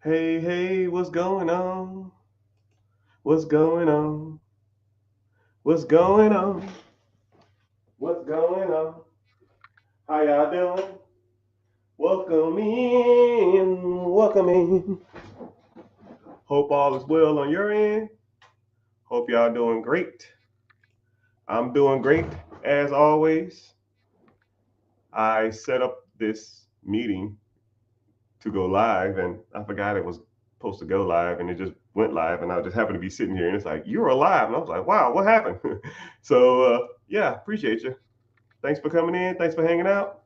Hey, hey, what's going on? What's going on? What's going on? What's going on? How y'all doing? Welcome in. Welcome in. Hope all is well on your end. Hope y'all doing great. I'm doing great as always. I set up this meeting to go live and I forgot it was supposed to go live and it just went live and I just happened to be sitting here and it's like, you're alive. And I was like, wow, what happened? So, yeah, appreciate you. Thanks for coming in. Thanks for hanging out.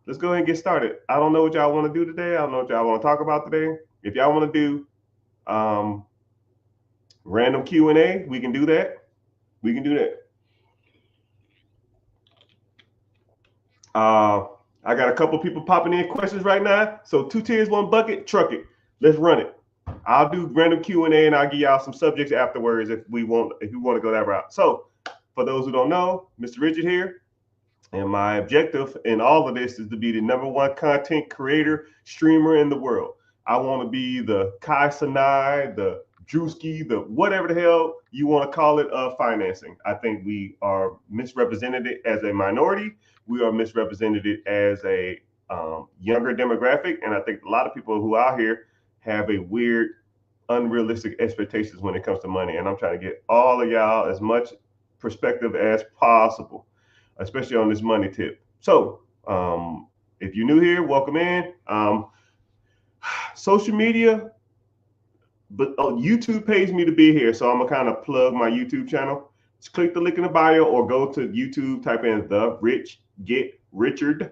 Let's go ahead and get started. I don't know what y'all want to do today. I don't know what y'all want to talk about today. If y'all want to do random Q&A, we can do that. We can do that. Uh, I got a couple people popping in questions right now. So 2 tiers, 1 bucket, truck it. Let's run it. I'll do random Q&A and I'll give y'all some subjects afterwards if we want to go that route. So for those who don't know, Mr. Richard here. And my objective in all of this is to be the #1 content creator, streamer in the world. I want to be the Kai Sinai, the Drewski, the whatever the hell you want to call it of financing. I think we are misrepresented as a minority. We are misrepresented as a younger demographic. And I think a lot of people who are out here have a weird, unrealistic expectations when it comes to money. And I'm trying to get all of y'all as much perspective as possible, especially on this money tip. So, if you're new here, welcome in. Social media, but YouTube pays me to be here, so I'm gonna kind of plug my YouTube channel. Just click the link in the bio or go to YouTube, type in the Rich Get Richard,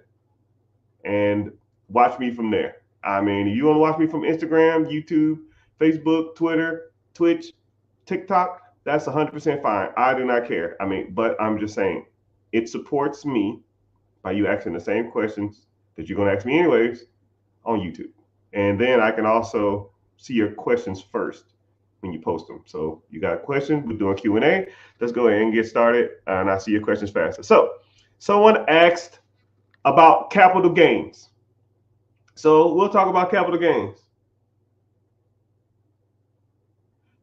and watch me from there. I mean, if you want to watch me from Instagram, YouTube, Facebook, Twitter, Twitch, TikTok, that's 100% fine. I do not care. I mean, but I'm just saying, it supports me by you asking the same questions that you're going to ask me anyways on YouTube. And then I can also see your questions first when you post them. So you got a question, we're doing Q&A. Let's go ahead and get started and I see your questions faster. So someone asked about capital gains. So we'll talk about capital gains.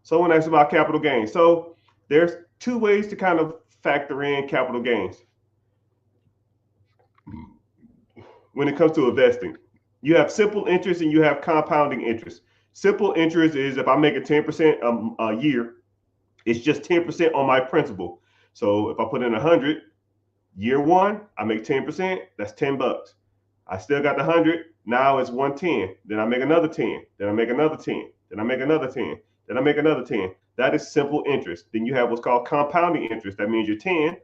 Someone asked about capital gains. So there's two ways to kind of factor in capital gains when it comes to investing. You have simple interest and you have compounding interest. Simple interest is if I make it 10% a year, it's just 10% on my principal. So if I put in 100, year one, I make 10%, that's $10. I still got the 100, now it's 110. Then I make another 10, then I make another 10, then I make another 10, then I make another 10. That is simple interest. Then you have what's called compounding interest. That means your 10%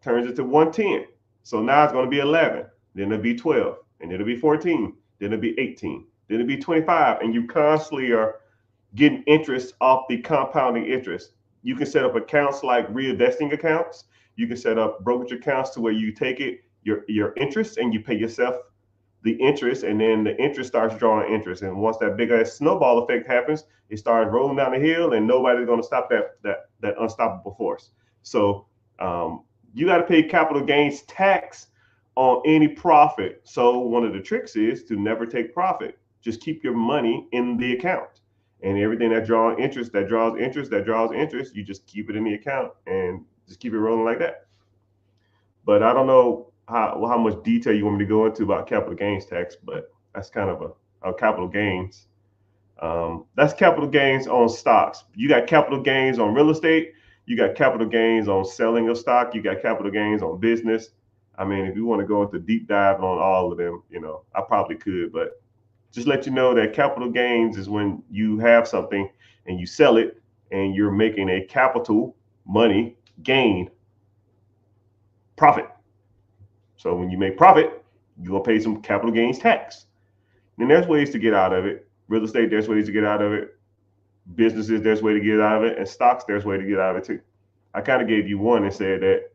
turns into 110. So now it's going to be 11, then it'll be 12, and it'll be 14, then it'll be 18, then it'll be 25, and you constantly are getting interest off the compounding interest. You can set up accounts like reinvesting accounts. You can set up brokerage accounts to where you take it your interest and you pay yourself the interest, and then the interest starts drawing interest. And once that big ass snowball effect happens, it starts rolling down the hill, and nobody's going to stop that unstoppable force. So you got to pay capital gains tax on any profit. So one of the tricks is to never take profit. Just keep your money in the account, and everything that draws interest, you just keep it in the account and just keep it rolling like that. But I don't know how much detail you want me to go into about capital gains tax, but that's kind of a capital gains. That's capital gains on stocks. You got capital gains on real estate. You got capital gains on selling of stock. You got capital gains on business. I mean, if you want to go into deep dive on all of them, I probably could, but just let you know that capital gains is when you have something and you sell it and you're making a capital money gain profit. So when you make profit, you're gonna pay some capital gains tax. And there's ways to get out of it. Real estate, there's ways to get out of it. Businesses, there's way to get out of it. And stocks, there's way to get out of it too. I kind of gave you one and said that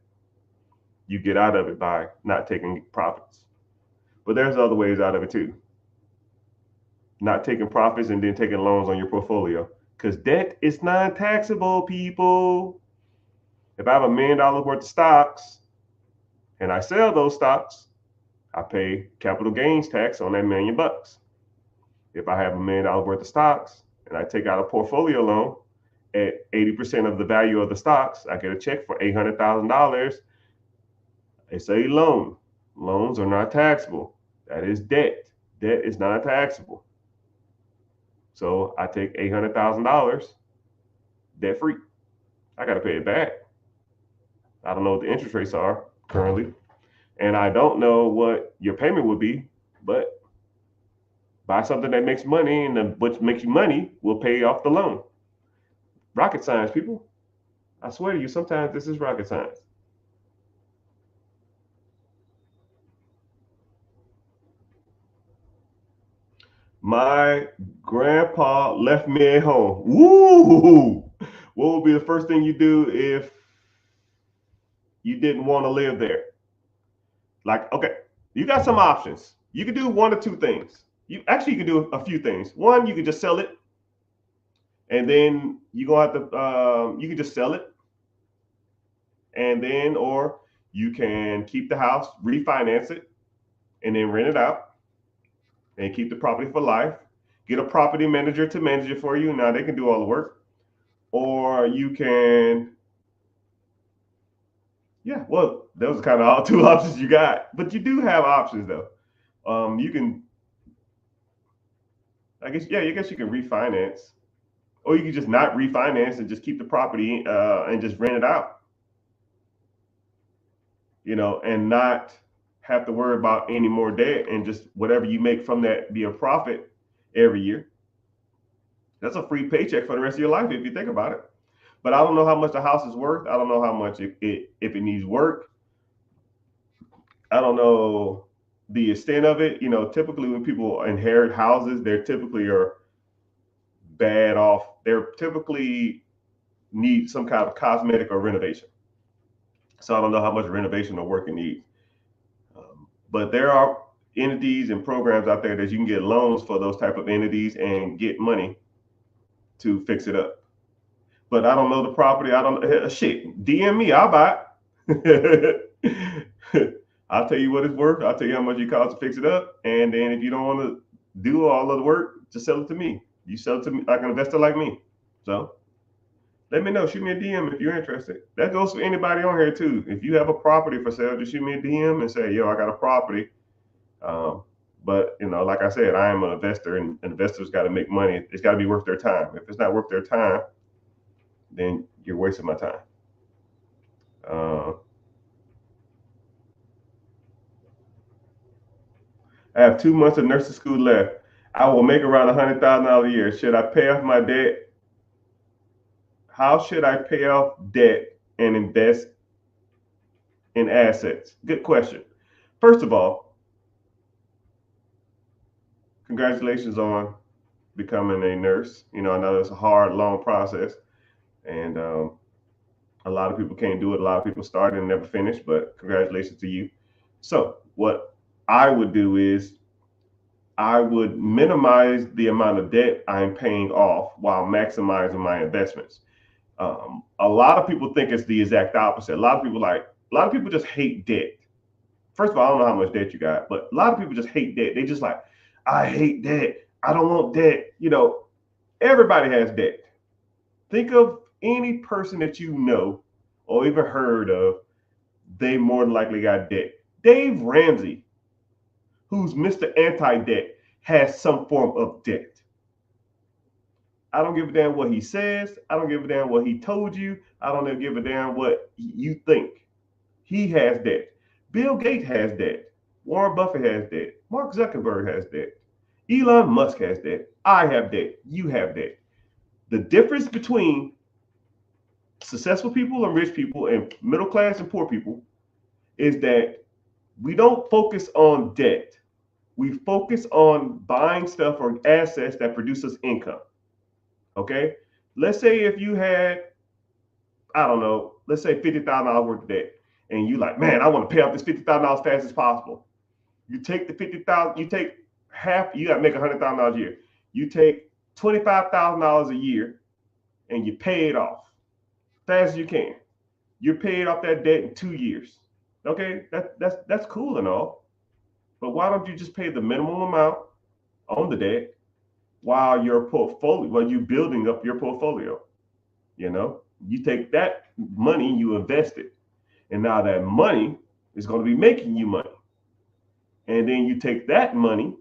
you get out of it by not taking profits. But there's other ways out of it too. Not taking profits and then taking loans on your portfolio. Because debt is non-taxable, people. If I have $1 million worth of stocks and I sell those stocks, I pay capital gains tax on that $1 million. If I have $1 million worth of stocks and I take out a portfolio loan at 80% of the value of the stocks, I get a check for $800,000. It's a loan. Loans are not taxable. That is debt. Debt is not taxable. So I take $800,000 debt free. I got to pay it back. I don't know what the interest rates are currently, and I don't know what your payment would be, but buy something that makes money, and what makes you money will pay off the loan. Rocket science, people. I swear to you, sometimes this is rocket science. My grandpa left me at home. Woo! What would be the first thing you do if you didn't want to live there? Like, okay, you got some options. You could do one or two things. You could do a few things. One, you could just sell it, and then you gonna have to. You can just sell it, and then or you can keep the house, refinance it, and then rent it out, and keep the property for life. Get a property manager to manage it for you. Now they can do all the work, or you can. Yeah, well, those are kind of all two options you got, but you do have options though. You can, I guess, yeah, I guess you can refinance, or you can just not refinance and just keep the property and just rent it out, and not have to worry about any more debt, and just whatever you make from that be a profit every year. That's a free paycheck for the rest of your life if you think about it. But I don't know how much the house is worth. I don't know how much if it needs work. I don't know the extent of it. Typically when people inherit houses, they're typically are bad off. They're typically need some kind of cosmetic or renovation. So I don't know how much renovation or work it needs. But there are entities and programs out there that you can get loans for those type of entities and get money to fix it up. But I don't know the property. I don't shit. DM me, I'll buy it. I'll tell you what it's worth. I'll tell you how much it costs to fix it up. And then if you don't want to do all of the work, just sell it to me. You sell it to me like an investor like me. So let me know. Shoot me a DM if you're interested. That goes for anybody on here too. If you have a property for sale, just shoot me a DM and say, yo, I got a property. But like I said, I am an investor, and investors got to make money. It's got to be worth their time. If it's not worth their time, then you're wasting my time. I have 2 months of nursing school left. I will make around $100,000 a year. Should I pay off my debt? How should I pay off debt and invest in assets? Good question. First of all, congratulations on becoming a nurse. I know it's a hard, long process, and a lot of people can't do it. A lot of people start and never finish, but congratulations to you. So, what I would do is I would minimize the amount of debt I'm paying off while maximizing my investments. A lot of people think it's the exact opposite. A lot of people just hate debt. First of all, I don't know how much debt you got, but a lot of people just hate debt. They just like, I hate debt. I don't want debt. Everybody has debt. Think of any person that you know or even heard of, they more than likely got debt. Dave Ramsey, who's Mr. Anti-Debt, has some form of debt. I don't give a damn what he says. I don't give a damn what he told you. I don't give a damn what you think. He has debt. Bill Gates has debt. Warren Buffett has debt. Mark Zuckerberg has debt. Elon Musk has debt. I have debt. You have debt. The difference between successful people and rich people and middle class and poor people is that we don't focus on debt. We focus on buying stuff or assets that produce us income. Okay? Let's say if you had, I don't know, let's say $50,000 worth of debt, and you like, man, I want to pay off this $50,000 as fast as possible. You take the 50,000, you take half, you got to make $100,000 a year. You take $25,000 a year and you pay it off fast as you can. You're paid off that debt in 2 years. Okay, that's cool and all, but why don't you just pay the minimum amount on the debt while you're building up your portfolio. You take that money, you invest it, and now that money is going to be making you money. And then you take that money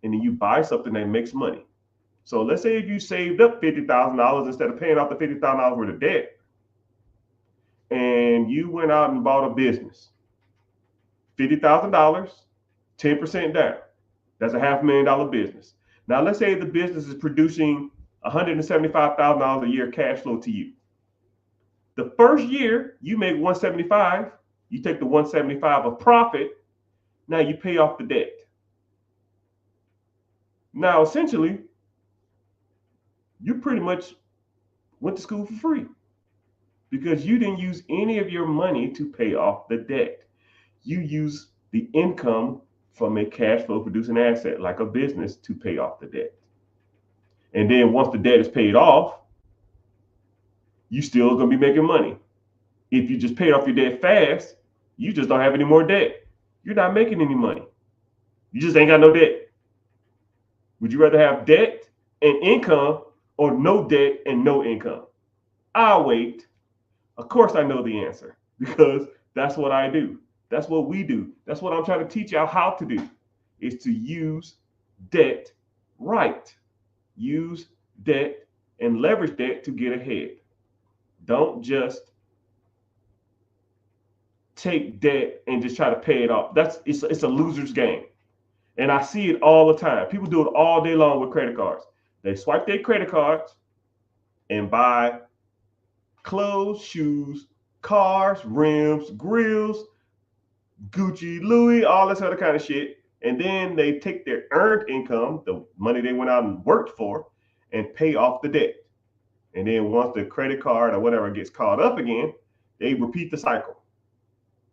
and then you buy something that makes money. So let's say if you saved up $50,000 instead of paying off the $50,000 worth of debt, and you went out and bought a business, $50,000, 10% down. That's a $500,000 business. Now let's say the business is producing $175,000 a year cash flow to you. The first year you make 175, you take the 175 of profit. Now you pay off the debt. Now essentially, you pretty much went to school for free because you didn't use any of your money to pay off the debt. You use the income from a cash flow producing asset like a business to pay off the debt. And then once the debt is paid off, you still gonna be making money. If you just paid off your debt fast, you just don't have any more debt. You're not making any money. You just ain't got no debt. Would you rather have debt and income or no debt and no income? I'll wait. Of course I know the answer because that's what I do. That's what we do. That's what I'm trying to teach y'all how to do, is to use debt right. Use debt and leverage debt to get ahead. Don't just take debt and just try to pay it off. It's a loser's game. And I see it all the time. People do it all day long with credit cards. They swipe their credit cards and buy clothes, shoes, cars, rims, grills, Gucci, Louis, all this other kind of shit. And then they take their earned income, the money they went out and worked for, and pay off the debt. And then once the credit card or whatever gets caught up again, they repeat the cycle.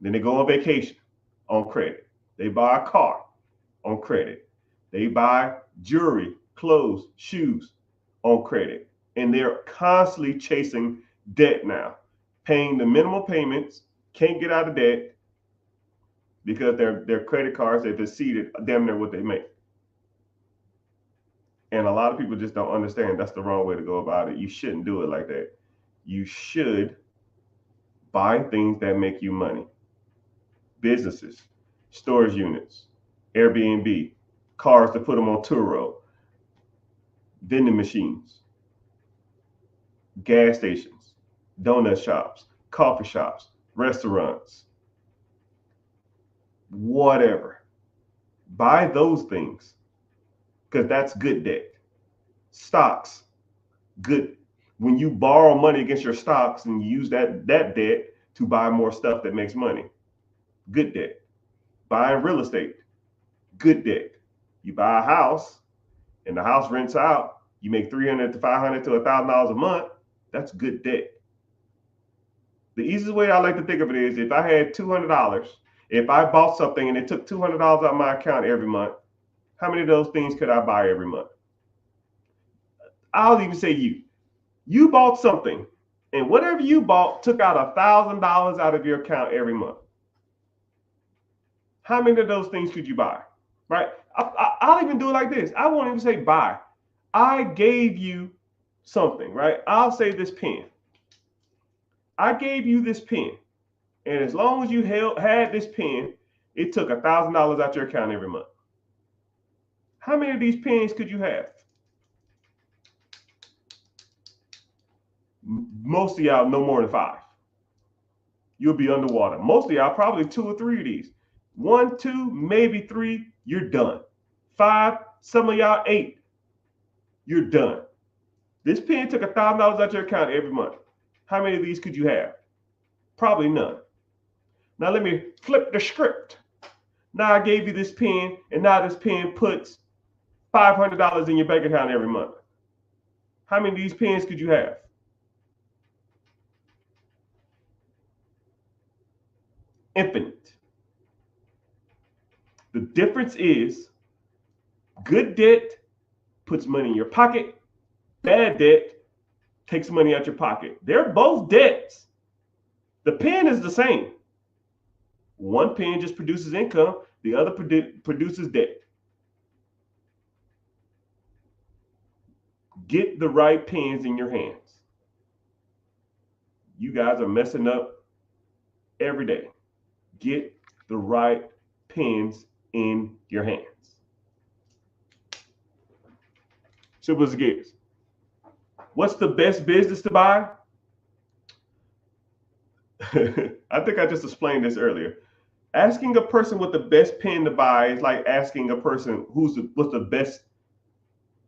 Then they go on vacation on credit. They buy a car on credit. They buy jewelry, clothes, shoes on credit. And they're constantly chasing debt now, paying the minimal payments, can't get out of debt because their credit cards have exceeded damn near what they make. And a lot of people just don't understand that's the wrong way to go about it. You shouldn't do it like that. You should buy things that make you money. Businesses, storage units, Airbnb, cars to put them on Turo, vending machines, gas stations, donut shops, coffee shops, restaurants, whatever. Buy those things because that's good debt. Stocks, good. When you borrow money against your stocks and you use that debt to buy more stuff that makes money, good debt. Buying real estate, good debt. You buy a house and the house rents out, you make $300 to $500 to $1,000 a month, that's good debt. The easiest way I like to think of it is if I had $200, if I bought something and it took $200 out of my account every month, how many of those things could I buy every month? I'll even say you bought something and whatever you bought took out $1,000 out of your account every month. How many of those things could you buy? Right? I'll even do it like this. I won't even say buy. I gave you something, right? I'll say this pen. I gave you this pen. And as long as you had this pen, it took $1,000 out your account every month. How many of these pens could you have? Most of y'all no more than 5. You'll be underwater. Most of y'all probably 2 or 3 of these. 1, 2, maybe 3, you're done. 5, some of y'all 8, you're done. This pen took $1,000 out your account every month. How many of these could you have? Probably none. Now let me flip the script. Now I gave you this pen, and now this pen puts $500 in your bank account every month. How many of these pens could you have? Infinite. The difference is good debt puts money in your pocket. Bad debt takes money out your pocket. They're both debts. The pen is the same. One pen just produces income. The other produces debt. Get the right pens in your hands. You guys are messing up every day. Get the right pens in your hands. Simple as it gets. What's the best business to buy? I think I just explained this earlier. Asking a person what the best pen to buy is like asking a person what's the best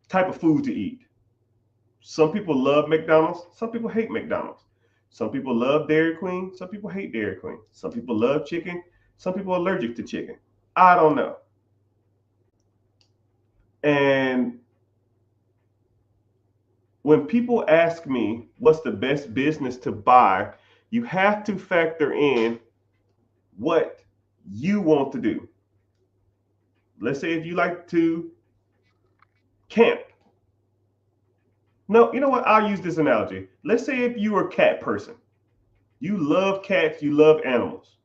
type of food to eat. Some people love McDonald's, some people hate McDonald's. Some people love Dairy Queen, some people hate Dairy Queen. Some people love chicken, some people are allergic to chicken. I don't know. And when people ask me what's the best business to buy, you have to factor in what you want to do. Let's say if you like to camp. No, you know what? I'll use this analogy. Let's say if you are a cat person, you love cats, you love animals.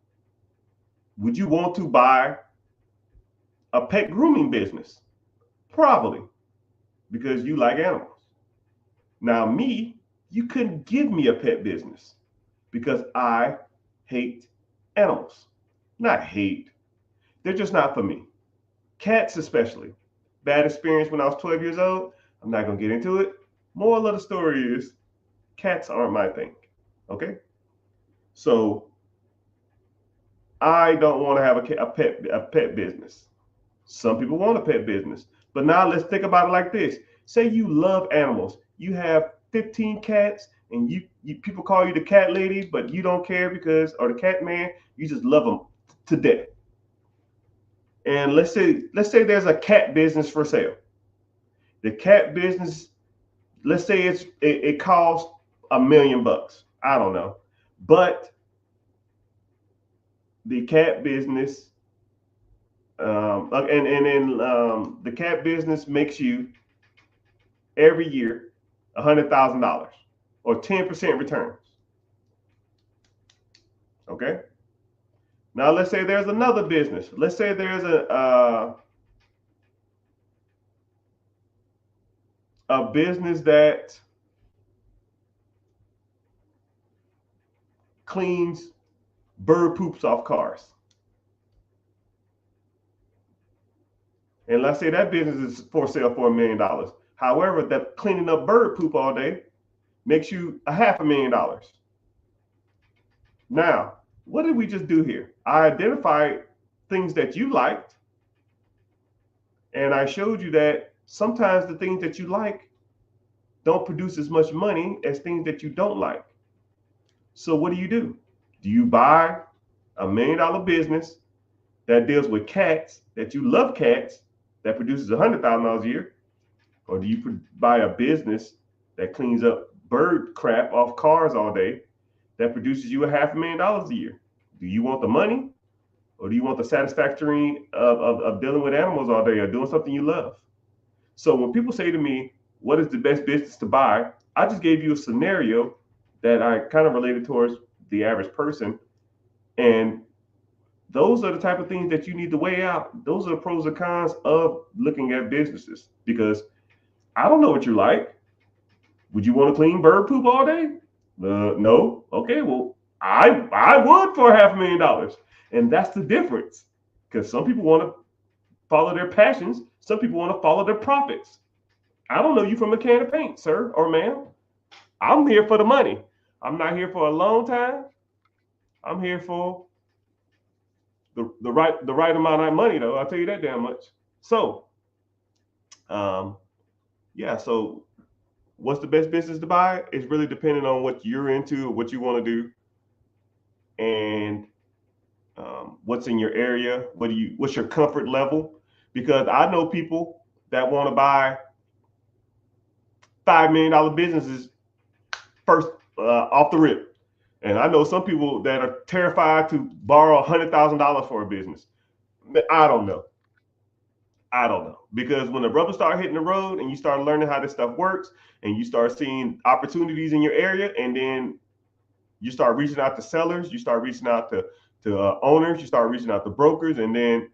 Would you want to buy a pet grooming business? Probably, because you like animals. Now, me, you couldn't give me a pet business because I hate animals. Not hate, they're just not for me. Cats, especially. Bad experience when I was 12 years old. I'm not going to get into it. Moral of the story is cats aren't my thing. Okay? So I don't want to have a pet business. Some people want a pet business. But now let's think about it like this. Say you love animals. You have 15 cats and you people call you the cat lady, but you don't care because, or the cat man, you just love them to death. And let's say there's a cat business for sale. The cat business, let's say it costs $1 million. I don't know. But the cat business, the cat business makes you every year $100,000 or 10% returns. Okay. Now let's say there's another business. Let's say there's a business that cleans bird poops off cars. And let's say that business is for sale for $1 million. However, that cleaning up bird poop all day makes you $500,000. Now, what did we just do here? I identified things that you liked, and I showed you that sometimes the things that you like don't produce as much money as things that you don't like. So what do? Do you buy $1 million business that deals with cats, that you love cats, that produces $100,000 a year? Or do you buy a business that cleans up bird crap off cars all day that produces you $500,000 a year? Do you want the money, or do you want the satisfaction of dealing with animals all day or doing something you love? So when people say to me, what is the best business to buy? I just gave you a scenario that I kind of related towards the average person. And those are the type of things that you need to weigh out. Those are the pros and cons of looking at businesses, because I don't know what you like. Would you want to clean bird poop all day? No. Okay, well, I would for $500,000. And that's the difference. Because some people want to follow their passions. Some people want to follow their profits. I don't know you from a can of paint, sir or ma'am. I'm here for the money. I'm not here for a long time. I'm here for the right amount of money, though. I'll tell you that damn much. So, yeah. So, what's the best business to buy? It's really depending on what you're into, what you want to do, and what's in your area. What's your comfort level? Because I know people that want to buy $5 million businesses first off the rip. And I know some people that are terrified to borrow $100,000 for a business. I don't know. Because when the rubber start hitting the road and you start learning how this stuff works and you start seeing opportunities in your area, and then you start reaching out to sellers, you start reaching out to owners, you start reaching out to brokers, and then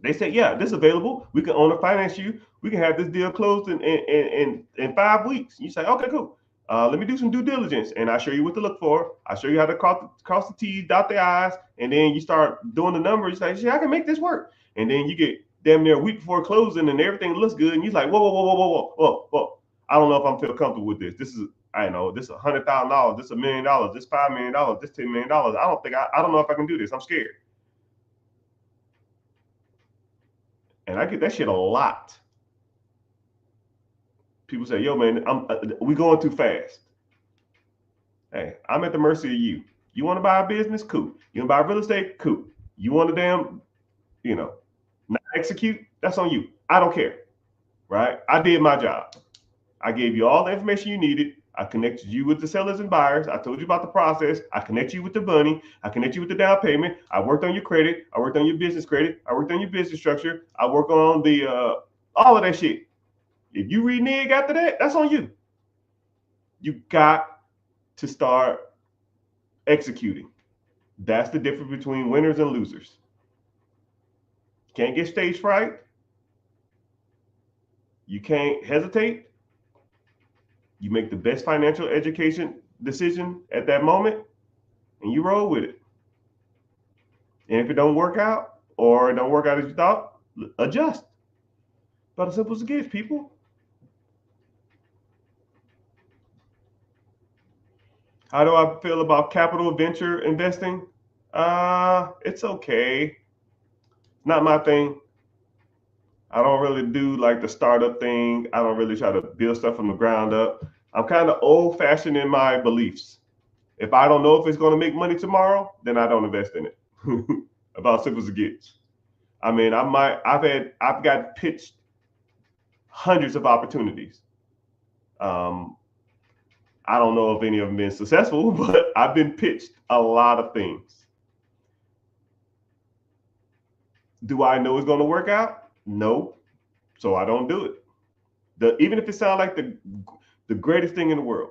They say, yeah, this is available. We can owner finance you. We can have this deal closed in 5 weeks. You say, okay, cool. Let me do some due diligence, and I show you what to look for. I show you how to cross the T's, dot the I's, and then you start doing the numbers. You say, yeah, I can make this work. And then you get damn near a week before closing, and everything looks good, and you're like, whoa, whoa, whoa, whoa, whoa, whoa, whoa. I don't know if I'm feel comfortable with this. This is, I know, this is $100,000, this is $1 million, this $5 million, this $10 million. I don't know if I can do this. I'm scared. And I get that shit a lot. People say, "Yo, man, we going too fast." Hey, I'm at the mercy of you. You want to buy a business? Cool. You want to buy real estate? Cool. You want to damn, you know, not execute? That's on you. I don't care. Right? I did my job. I gave you all the information you needed. I connected you with the sellers and buyers. I told you about the process. I connect you with the money. I connect you with the down payment. I worked on your credit. I worked on your business credit. I worked on your business structure. I work on the all of that shit. If you renege after that, that's on you. You got to start executing. That's the difference between winners and losers. Can't get stage fright. You can't hesitate. You make the best financial education decision at that moment, and you roll with it. And if it don't work out, or it don't work out as you thought, adjust. About as simple as it gets, people. How do I feel about capital venture investing? It's okay. Not my thing. I don't really do like the startup thing. I don't really try to build stuff from the ground up. I'm kind of old fashioned in my beliefs. If I don't know if it's going to make money tomorrow, then I don't invest in it. About simple as it gets. I mean, I've got pitched hundreds of opportunities. Um, I don't know if any of them been successful, but I've been pitched a lot of things. Do I know it's going to work out? No. So I don't do it. Even if it sounds like the greatest thing in the world.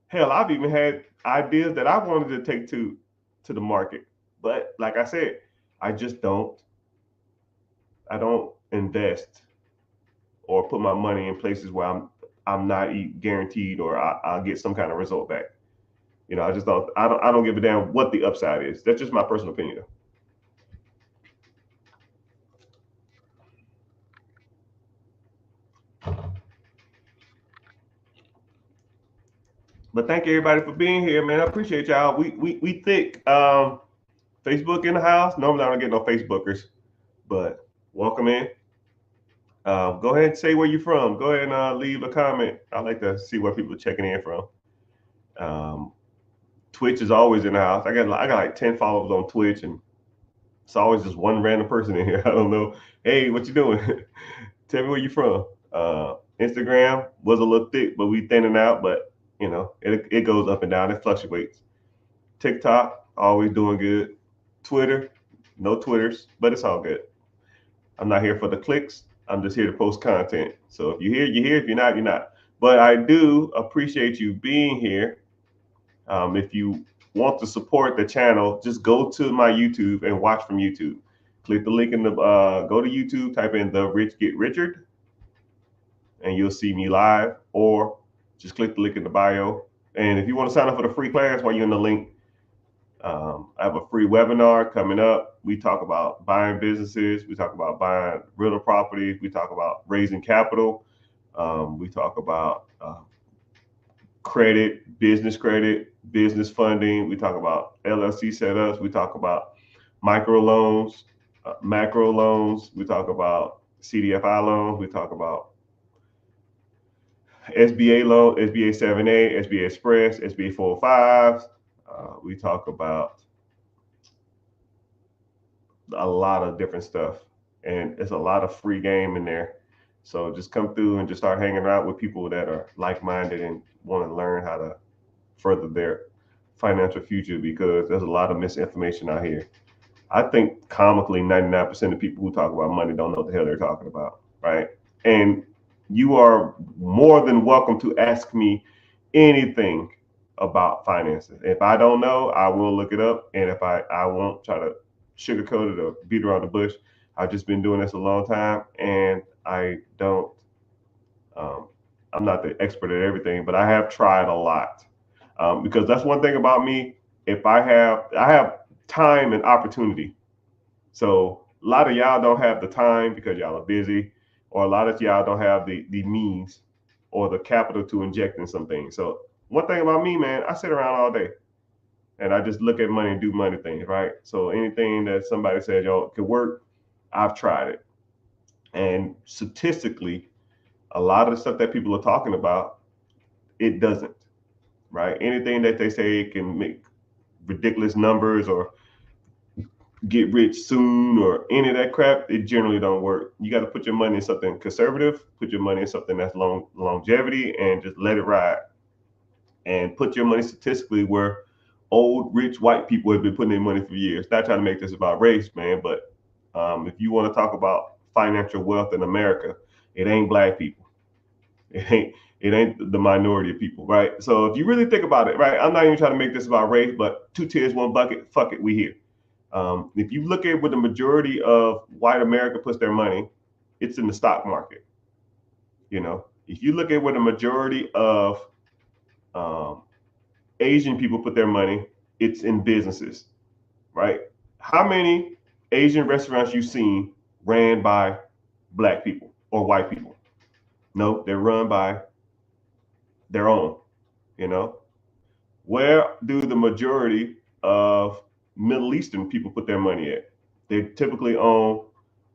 Hell, I've even had ideas that I wanted to take to the market. But like I said, I just don't invest or put my money in places where I'm not guaranteed or I'll get some kind of result back. I just don't give a damn what the upside is. That's just my personal opinion. But thank everybody for being here, man. I appreciate y'all. We thick. Facebook in the house. Normally I don't get no Facebookers, but welcome in. Go ahead and say where you're from. Go ahead and leave a comment. I like to see where people are checking in from. Twitch is always in the house. I got like 10 followers on Twitch, and it's always just one random person in here. I don't know. Hey, what you doing? Tell me where you from. Instagram was a little thick, but we thinning out. But it goes up and down. It fluctuates. TikTok always doing good. Twitter, no Twitters, but it's all good. I'm not here for the clicks. I'm just here to post content. So if you're here, you're here. If you're not, you're not. But I do appreciate you being here. If you want to support the channel, just go to my YouTube and watch from YouTube. Click the link in the go to YouTube, type in The Rich Get Richard, and you'll see me live. Or just click the link in the bio. And if you want to sign up for the free class while you're in the link, I have a free webinar coming up. We talk about buying businesses. We talk about buying rental properties. We talk about raising capital. We talk about credit, business funding. We talk about LLC setups. We talk about micro loans, macro loans. We talk about CDFI loans. We talk about SBA loan, SBA 7A, SBA Express, SBA 405s. We talk about a lot of different stuff, and it's a lot of free game in there. So just come through and just start hanging out with people that are like-minded and want to learn how to further their financial future, because there's a lot of misinformation out here. I think comically 99% of people who talk about money don't know what the hell they're talking about, right? And you are more than welcome to ask me anything about finances. If I don't know, I will look it up. And if I won't try to sugarcoat it or beat around the bush. I've just been doing this a long time, and I don't. Um, I'm not the expert at everything, but I have tried a lot, because that's one thing about me. If I have time and opportunity. So a lot of y'all don't have the time because y'all are busy, or a lot of y'all don't have the means or the capital to inject in some things. So one thing about me, man, I sit around all day and I just look at money and do money things, right? So anything that somebody says, yo, could work, I've tried it. And statistically, a lot of the stuff that people are talking about, it doesn't, right? Anything that they say can make ridiculous numbers or get rich soon or any of that crap, it generally don't work. You got to put your money in something conservative, put your money in something that's longevity, and just let it ride. And put your money statistically where old rich white people have been putting their money for years. Not trying to make this about race, man, but if you want to talk about financial wealth in America, it ain't black people. It ain't the minority of people, right? So if you really think about it, right, I'm not even trying to make this about race, but two tiers, one bucket. Fuck it, we here. If you look at where the majority of white America puts their money, it's in the stock market. If you look at where the majority of um, Asian people put their money, it's in businesses, right? How many Asian restaurants you seen ran by black people or white people? No, they're run by their own. You know, where do the majority of Middle Eastern people put their money at? They typically own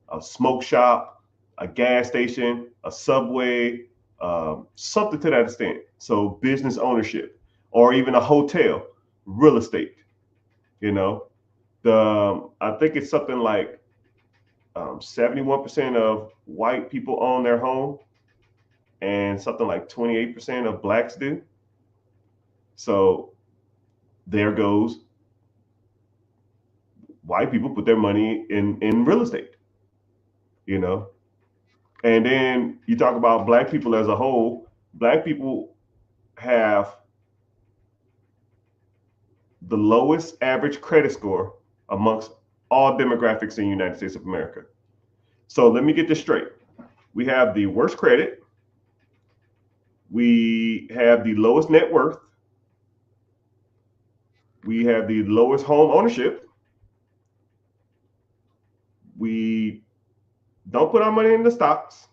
a smoke shop, a gas station, a subway, something to that extent. So business ownership, or even a hotel, real estate. You know, I think it's something like 71% of white people own their home, and something like 28% of blacks do. So there goes white people put their money in real estate. You know, and then you talk about black people as a whole. Black people have the lowest average credit score amongst all demographics in the United States of America. So let me get this straight. We have the worst credit. We have the lowest net worth. We have the lowest home ownership. We don't put our money into stocks.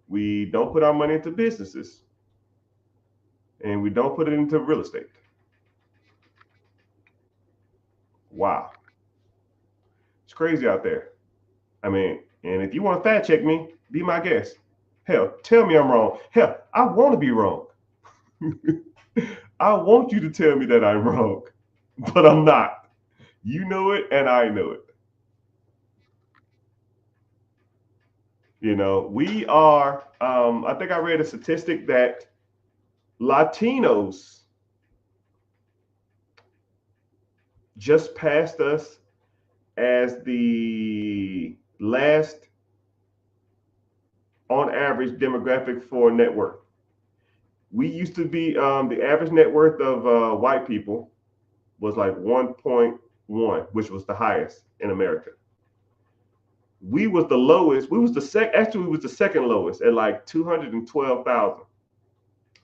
We don't put our money into businesses. And we don't put it into real estate. Wow. It's crazy out there. I mean, and if you want to fact check me, be my guest. Hell, tell me I'm wrong. Hell, I want to be wrong. I want you to tell me that I'm wrong, but I'm not. You know it, and I know it. We are. I think I read a statistic that Latinos just passed us as the last, on average, demographic for net worth. We used to be the average net worth of white people was like 1.1, which was the highest in America. We was the lowest. We was the actually we was the second lowest at like 212,000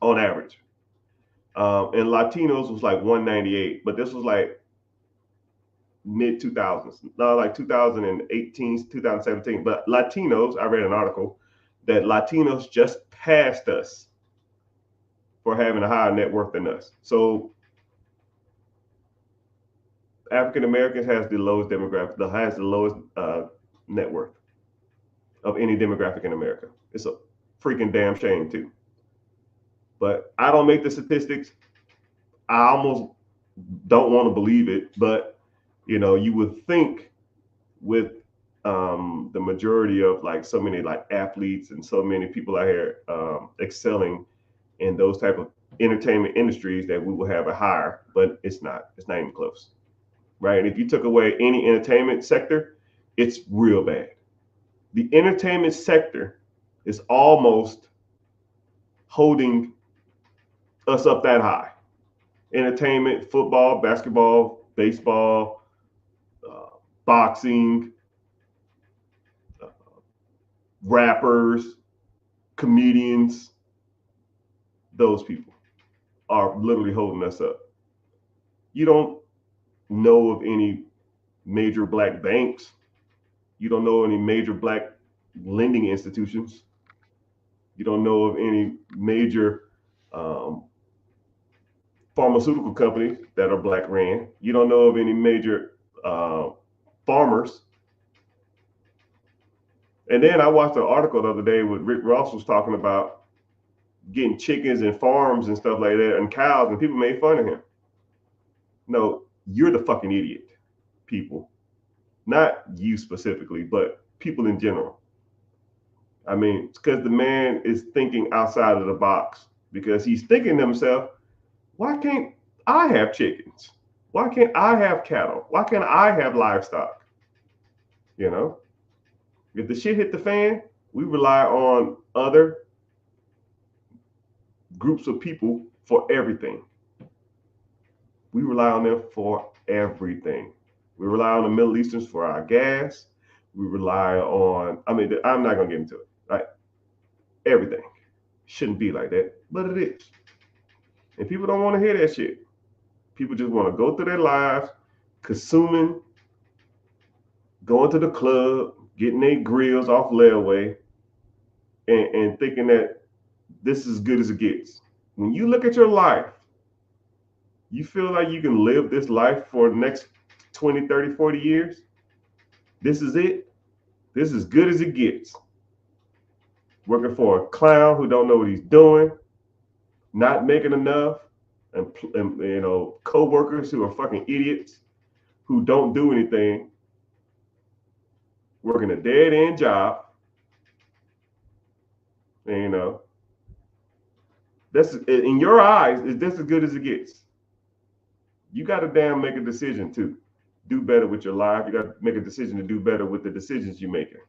on average. And Latinos was like 198, but this was like mid 2000s, not like 2018, 2017. But Latinos, I read an article that Latinos just passed us for having a higher net worth than us. So African Americans has the lowest demographic, has the lowest net worth of any demographic in America. It's a freaking damn shame too. But I don't make the statistics. I almost don't want to believe it, but you would think with the majority of like so many like athletes and so many people out here excelling in those type of entertainment industries that we will have a higher, but it's not. It's not even close, right? And if you took away any entertainment sector, it's real bad. The entertainment sector is almost holding us up that high. Entertainment, football, basketball, baseball, boxing, rappers, comedians, those people are literally holding us up. You don't know of any major black banks. You don't know any major black lending institutions. You don't know of any major pharmaceutical companies that are black ran. You don't know of any major farmers. And then I watched an article the other day with Rick Ross was talking about getting chickens and farms and stuff like that and cows, and people made fun of him. No, you're the fucking idiot, people. Not you specifically, but people in general. I mean, it's because the man is thinking outside of the box, because he's thinking to himself, why can't I have chickens? Why can't I have cattle? Why can't I have livestock? You know, if the shit hit the fan, we rely on other groups of people for everything. We rely on them for everything. We rely on the Middle Easterns for our gas. We rely on, I mean, I'm not going to get into it, right? Everything. Shouldn't be like that, but it is. And people don't want to hear that shit. People just want to go through their lives consuming, going to the club, getting their grills off layaway, and thinking that this is as good as it gets. When you look at your life, you feel like you can live this life for the next 20, 30, 40 years. This is it. This is as good as it gets. Working for a clown who don't know what he's doing, not making enough, and you know, co-workers who are fucking idiots who don't do anything, working a dead-end job. And, you know, that's, in your eyes, is this as good as it gets? You got to damn make a decision to do better with your life. You got to make a decision to do better with the decisions you're making,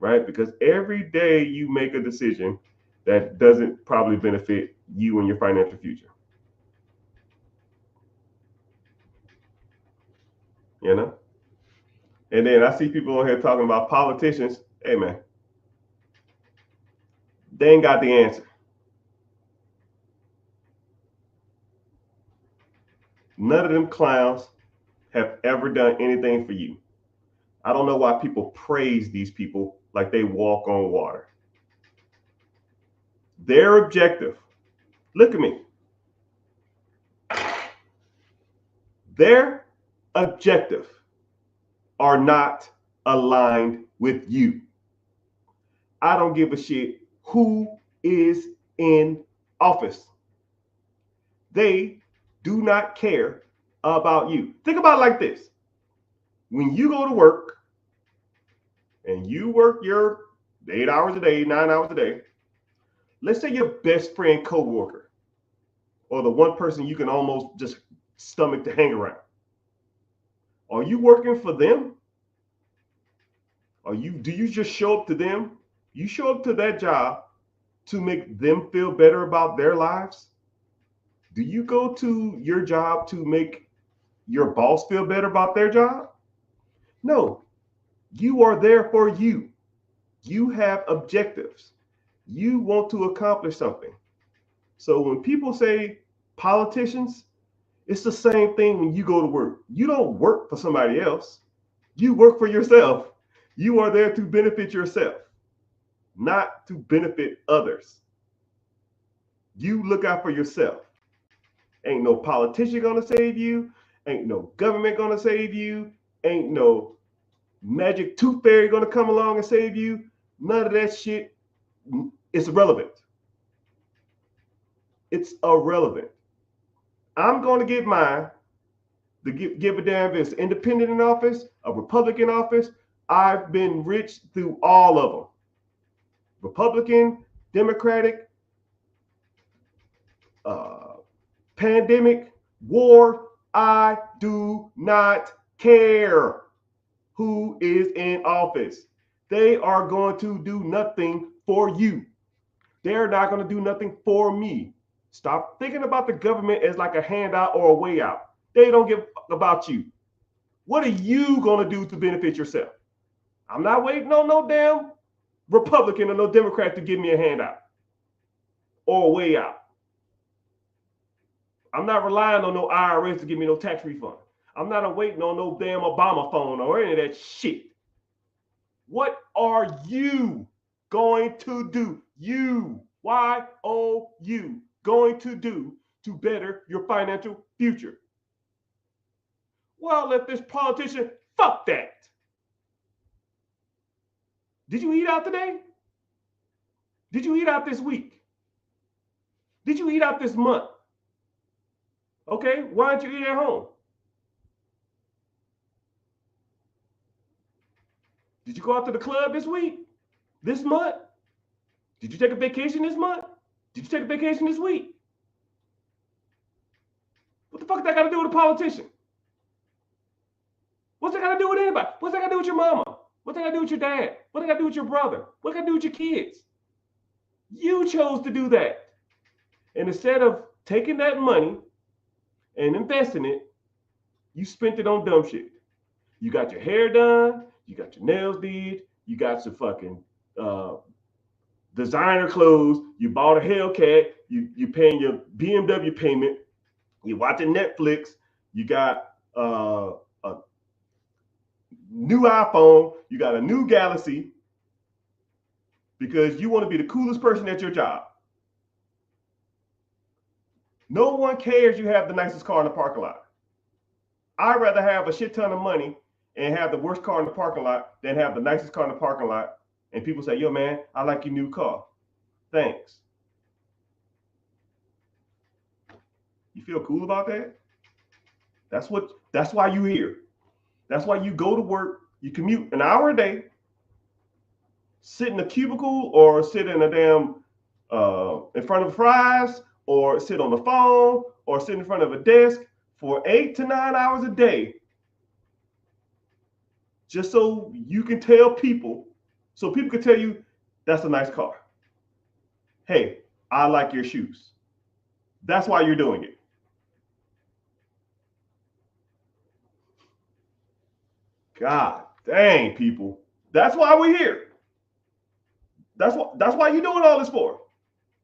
right? Because every day you make a decision that doesn't probably benefit you and your financial future. You know? And then I see people on here talking about politicians. Hey, man, they ain't got the answer. None of them clowns have ever done anything for you. I don't know why people praise these people like they walk on water. Their objective, look at me. Their objective are not aligned with you. I don't give a shit who is in office. They do not care about you. Think about it like this. When you go to work and you work your 8 hours a day, 9 hours a day, let's say your best friend co-worker, or the one person you can almost just stomach to hang around. Are you working for them? Do you just show up to them? You show up to that job to make them feel better about their lives? Do you go to your job to make your boss feel better about their job? No, you are there for you. You have objectives. You want to accomplish something. So when people say politicians, it's the same thing when you go to work. You don't work for somebody else. You work for yourself. You are there to benefit yourself, not to benefit others. You look out for yourself. Ain't no politician gonna save you. Ain't no government gonna save you. Ain't no magic tooth fairy gonna come along and save you. None of that shit is irrelevant. It's irrelevant. I'm gonna get mine. To give a damn if it's independent in office, a Republican office. I've been rich through all of them. Republican, Democratic, pandemic, war. I do not care who is in office. They are going to do nothing for you. They're not going to do nothing for me. Stop thinking about the government as like a handout or a way out. They don't give a fuck about you. What are you going to do to benefit yourself? I'm not waiting on no damn Republican or no Democrat to give me a handout or a way out. I'm not relying on no IRS to give me no tax refund. I'm not waiting on no damn Obama phone or any of that shit. What are you going to do? You, Y-O-U, going to do to better your financial future? Well, if this politician, fuck that. Did you eat out today? Did you eat out this week? Did you eat out this month? Okay, why don't you eat at home? Did you go out to the club this week? This month? Did you take a vacation this month? Did you take a vacation this week? What the fuck that got to do with a politician? What's that got to do with anybody? What's that got to do with your mama? What's that got to do with your dad? What's that got to do with your brother? What's that got to do with your kids? You chose to do that. And instead of taking that money and investing it, you spent it on dumb shit. You got your hair done, you got your nails did, you got your fucking designer clothes, you bought a Hellcat, you paying your BMW payment, you watching Netflix, you got a new iPhone, you got a new Galaxy, because you want to be the coolest person at your job. No one cares you have the nicest car in the parking lot. I'd rather have a shit ton of money and have the worst car in the parking lot than have the nicest car in the parking lot. And people say, yo, man, I like your new car. Thanks. You feel cool about that? That's why you here. That's why you go to work, you commute an hour a day, sit in a cubicle or sit in a damn in front of fries or sit on the phone or sit in front of a desk for 8 to 9 hours a day, just so you can tell people, so people can tell you that's a nice car. Hey, I like your shoes. That's why you're doing it. God dang, people. That's why we're here. That's why you're doing all this for.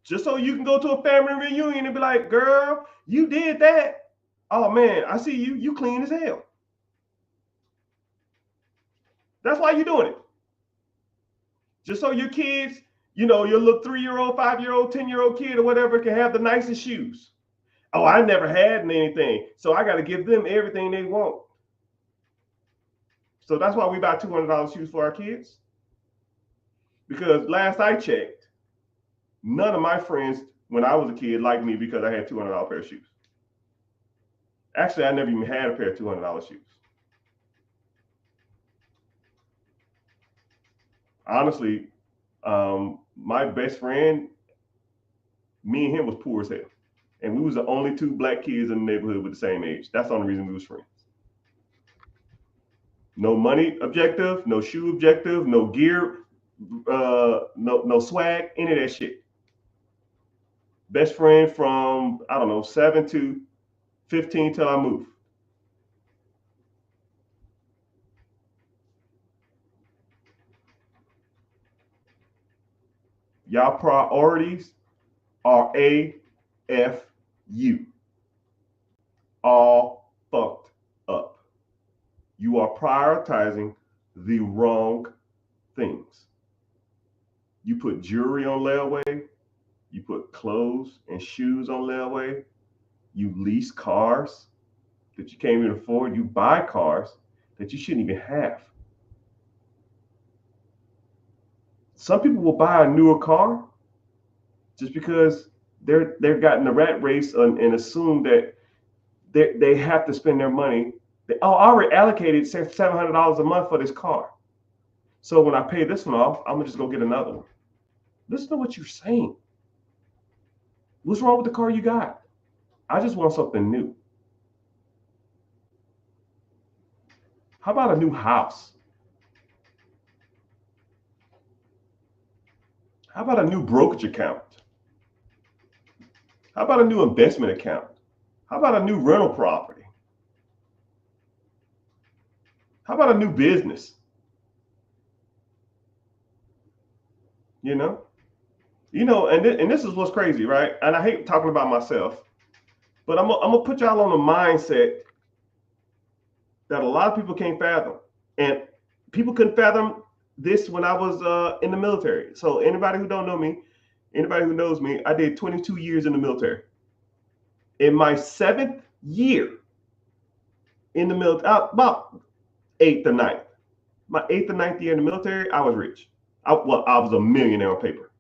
Just so you can go to a family reunion and be like, girl, you did that. Oh man, I see you. You clean as hell. That's why you're doing it. Just so your kids, your little 3-year-old, 5-year-old, 10-year-old kid or whatever can have the nicest shoes. Oh, I never had anything, so I got to give them everything they want. So that's why we buy $200 shoes for our kids. Because last I checked, none of my friends when I was a kid liked me because I had $200 pair of shoes. Actually, I never even had a pair of $200 shoes. Honestly, my best friend, me and him was poor as hell. And we was the only 2 black kids in the neighborhood with the same age. That's the only reason we was friends. No money objective, no shoe objective, no gear, no swag, any of that shit. Best friend from, 7 to 15 till I moved. Y'all priorities are AFU. All fucked up. You are prioritizing the wrong things. You put jewelry on layaway. You put clothes and shoes on layaway. You lease cars that you can't even afford. You buy cars that you shouldn't even have. Some people will buy a newer car just because they've gotten the rat race and assume that they have to spend their money. I already allocated $700 a month for this car. So when I pay this one off, I'm gonna just go get another one. Listen to what you're saying. What's wrong with the car you got? I just want something new. How about a new house? How about a new brokerage account? How about a new investment account? How about a new rental property? How about a new business? You know, and this is what's crazy, right? And I hate talking about myself, but I'm gonna put y'all on a mindset that a lot of people can't fathom, and people couldn't fathom this when I was in the military. So anybody who don't know me, anybody who knows me, I did 22 years in the military. In my 7th year in the military, about eighth or ninth, my 8th or 9th year in the military, I was rich. I was a millionaire on paper.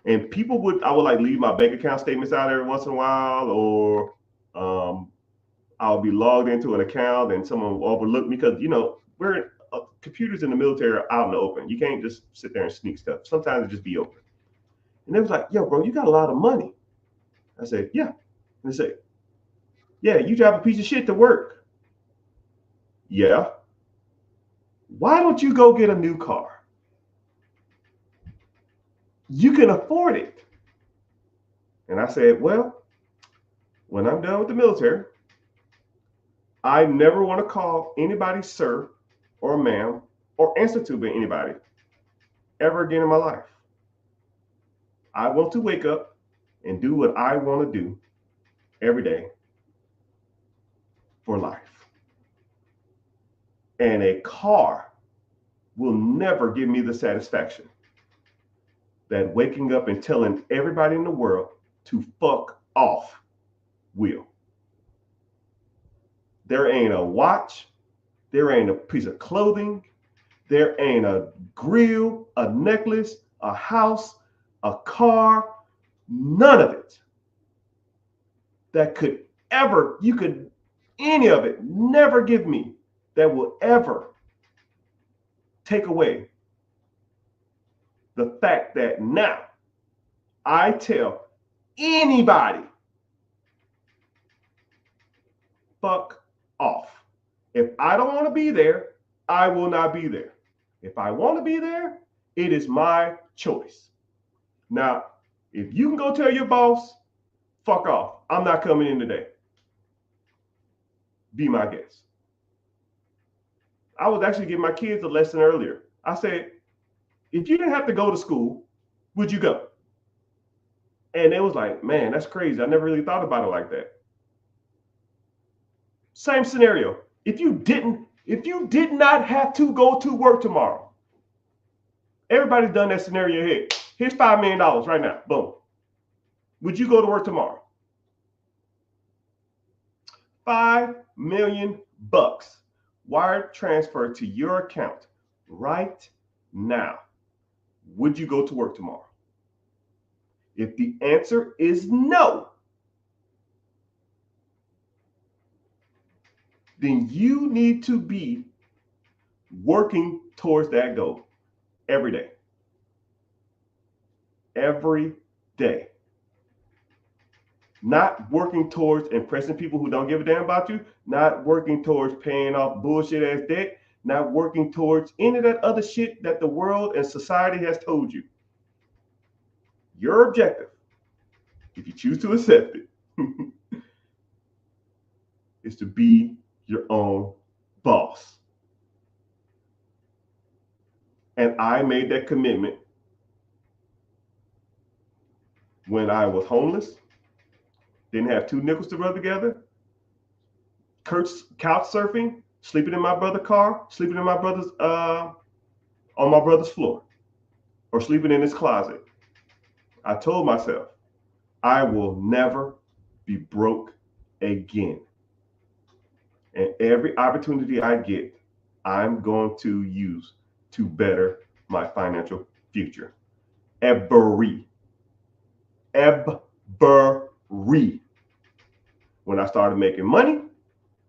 And I would like leave my bank account statements out every once in a while, or I'll be logged into an account and someone will overlook me because we're computers in the military are out in the open. You can't just sit there and sneak stuff. Sometimes it just be open. And they was like, "Yo, bro, you got a lot of money." I said, "Yeah." And they say, "Yeah, you drive a piece of shit to work." Yeah. Why don't you go get a new car? You can afford it. And I said, "Well, when I'm done with the military, I never want to call anybody sir or ma'am or answer to anybody ever again in my life. I want to wake up and do what I want to do every day for life. And a car will never give me the satisfaction that waking up and telling everybody in the world to fuck off will." There ain't a watch, there ain't a piece of clothing, there ain't a grill, a necklace, a house, a car, none of it that could ever, any of it, never give me that will ever take away the fact that now I tell anybody, fuck off. If I don't want to be there, I will not be there. If I want to be there, it is my choice. Now, if you can go tell your boss, fuck off, I'm not coming in today, be my guest. I was actually giving my kids a lesson earlier. I said, if you didn't have to go to school, would you go? And it was like, man, that's crazy. I never really thought about it like that. Same scenario. If you did not have to go to work tomorrow, everybody's done that scenario here. Here's $5 million right now. Boom. Would you go to work tomorrow? $5 million wire transfer to your account right now. Would you go to work tomorrow? If the answer is no, then you need to be working towards that goal every day. Every day. Not working towards impressing people who don't give a damn about you, not working towards paying off bullshit ass debt, not working towards any of that other shit that the world and society has told you. Your objective, if you choose to accept it, is to be your own boss. And I made that commitment when I was homeless, didn't have 2 nickels to rub together, couch surfing, sleeping in my brother's car, sleeping in my brother's on my brother's floor, or sleeping in his closet. I told myself, I will never be broke again. And every opportunity I get, I'm going to use to better my financial future. Every. When I started making money,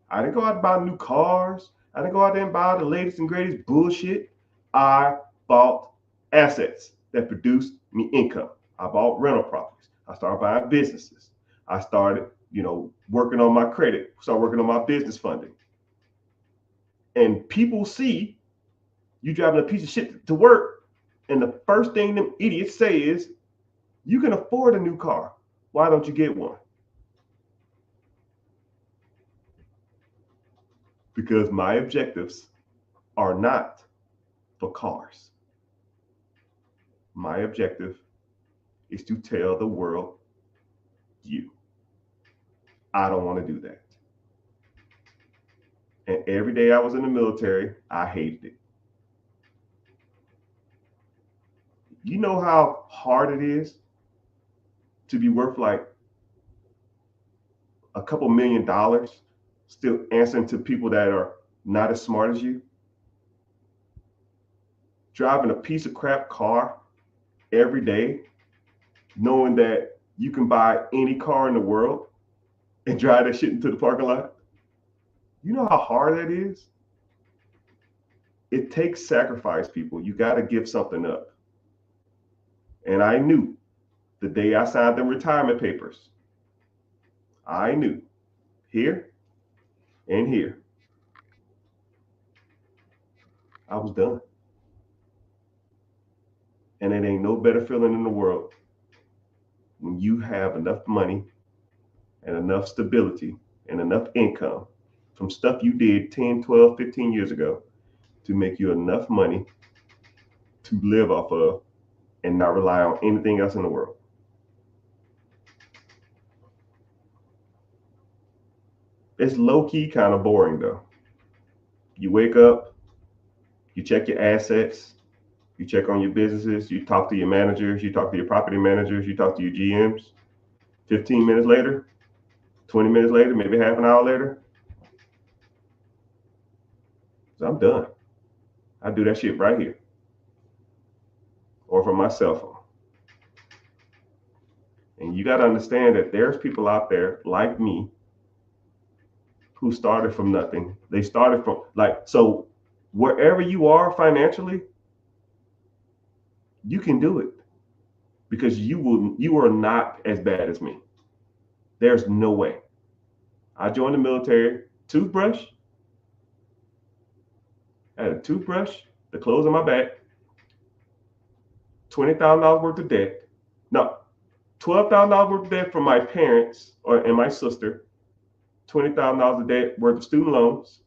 I didn't go out and buy new cars. I didn't go out there and buy the latest and greatest bullshit. I bought assets that produced me income. I bought rental properties. I started buying businesses. I started, working on my credit, started working on my business funding. And people see you driving a piece of shit to work, and the first thing them idiots say is, you can afford a new car. Why don't you get one? Because my objectives are not for cars. My objective is to tell the world, you. I don't want to do that. And every day I was in the military, I hated it. You know how hard it is to be worth like a couple $1,000,000 still answering to people that are not as smart as you? Driving a piece of crap car every day, knowing that you can buy any car in the world and drive that shit into the parking lot? You know how hard that is? It takes sacrifice, people. You got to give something up. And I knew the day I signed the retirement papers, I knew here and here, I was done. And it ain't no better feeling in the world when you have enough money and enough stability and enough income from stuff you did 10, 12, 15 years ago to make you enough money to live off of and not rely on anything else in the world. It's low-key kind of boring though. You wake up, you check your assets, you check on your businesses, you talk to your managers, you talk to your property managers, you talk to your GMs. 15 minutes later, 20 minutes later, maybe half an hour later, so I'm done. I do that shit right here or from my cell phone. And you got to understand that there's people out there like me who started from nothing. They started from so wherever you are financially, you can do it because you are not as bad as me. There's no way. I joined the military, toothbrush. I had a toothbrush, the clothes on my back, $20,000 worth of debt. No, $12,000 worth of debt from my parents and my sister, $20,000 of debt worth of student loans.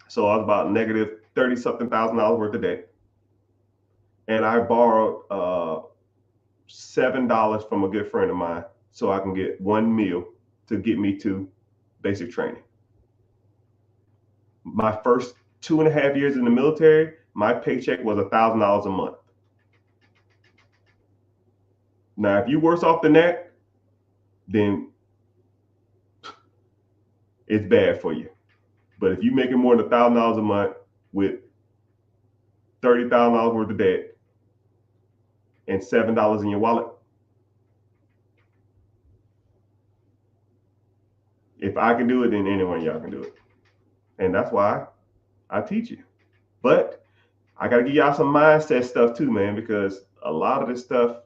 So I was about negative 30 something thousand dollars worth of debt. And I borrowed $7 from a good friend of mine so I can get one meal to get me to basic training. My first 2.5 years in the military, my paycheck was $1,000 a month. Now, if you're worse off than that, then it's bad for you. But if you're making more than $1,000 a month with $30,000 worth of debt and $7 in your wallet, if I can do it, then anyone of y'all can do it. And that's why I teach you. But I got to give y'all some mindset stuff too, man, because a lot of this stuff,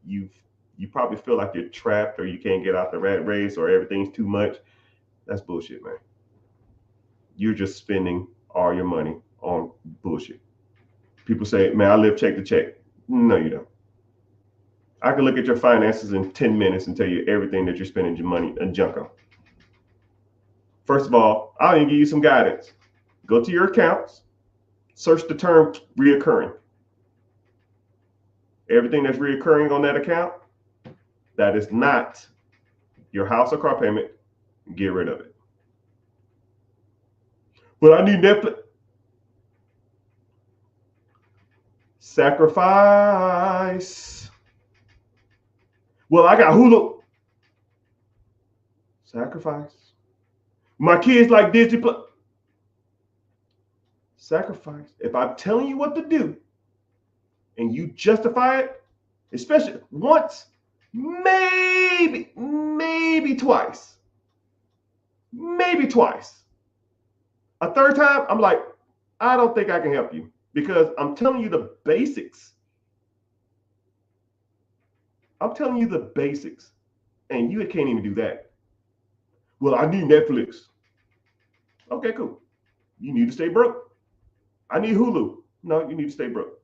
you probably feel like you're trapped or you can't get out the rat race or everything's too much. That's bullshit, man. You're just spending all your money on bullshit. People say, man, I live check to check. No, you don't. I can look at your finances in 10 minutes and tell you everything that you're spending your money and junk on. First of all, I'll even give you some guidance. Go to your accounts, search the term reoccurring. Everything that's reoccurring on that account, that is not your house or car payment, get rid of it. But I need Netflix. Sacrifice. Well, I got Hulu. Sacrifice. My kids like Disney Plus. Sacrifice. If I'm telling you what to do and you justify it, especially once, maybe twice. Maybe twice. A third time, I'm like, I don't think I can help you because I'm telling you the basics. I'm telling you the basics, and you can't even do that. Well, I need Netflix. Okay, cool. You need to stay broke. I need Hulu. No, you need to stay broke.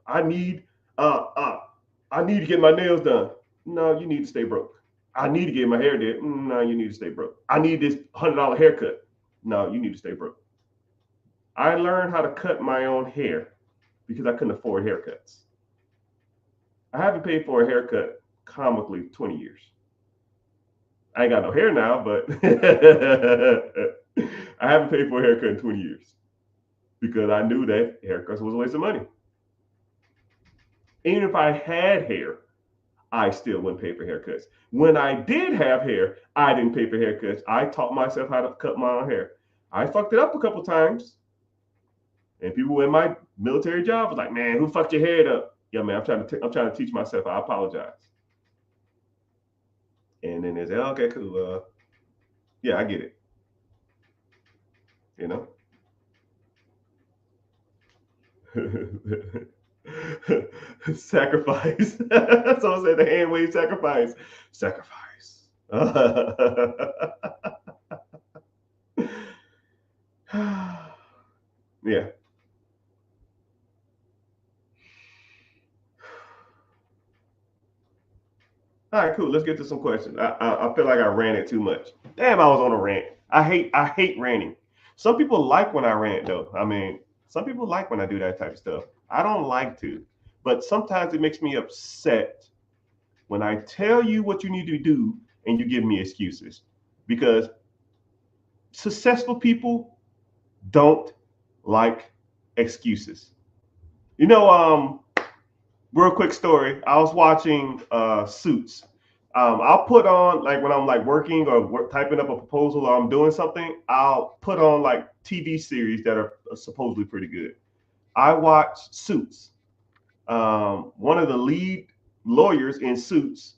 I need to get my nails done. No, you need to stay broke. I need to get my hair did. No, you need to stay broke. I need this $100 haircut. No, you need to stay broke. I learned how to cut my own hair because I couldn't afford haircuts. I haven't paid for a haircut comically 20 years. I ain't got no hair now, but I haven't paid for a haircut in 20 years because I knew that haircuts was a waste of money. Even if I had hair, I still wouldn't pay for haircuts. When I did have hair, I didn't pay for haircuts. I taught myself how to cut my own hair. I fucked it up a couple times. And people in my military job was like, "Man, who fucked your head up?" Yeah, man, I'm trying to teach myself. I apologize. And then they say, oh, "Okay, cool. Yeah, I get it." You know. Sacrifice. Someone said the hand wave sacrifice. Sacrifice. Yeah. All right, cool. Let's get to some questions. I feel like I ran it too much. Damn, I was on a rant. I hate ranting. Some people like when I rant though. I mean, some people like when I do that type of stuff. I don't like to, but sometimes it makes me upset when I tell you what you need to do and you give me excuses because successful people don't like excuses. You know, real quick story. I was watching Suits. I'll put on like when I'm like working or typing up a proposal or I'm doing something. I'll put on like TV series that are supposedly pretty good. I watched Suits. One of the lead lawyers in Suits.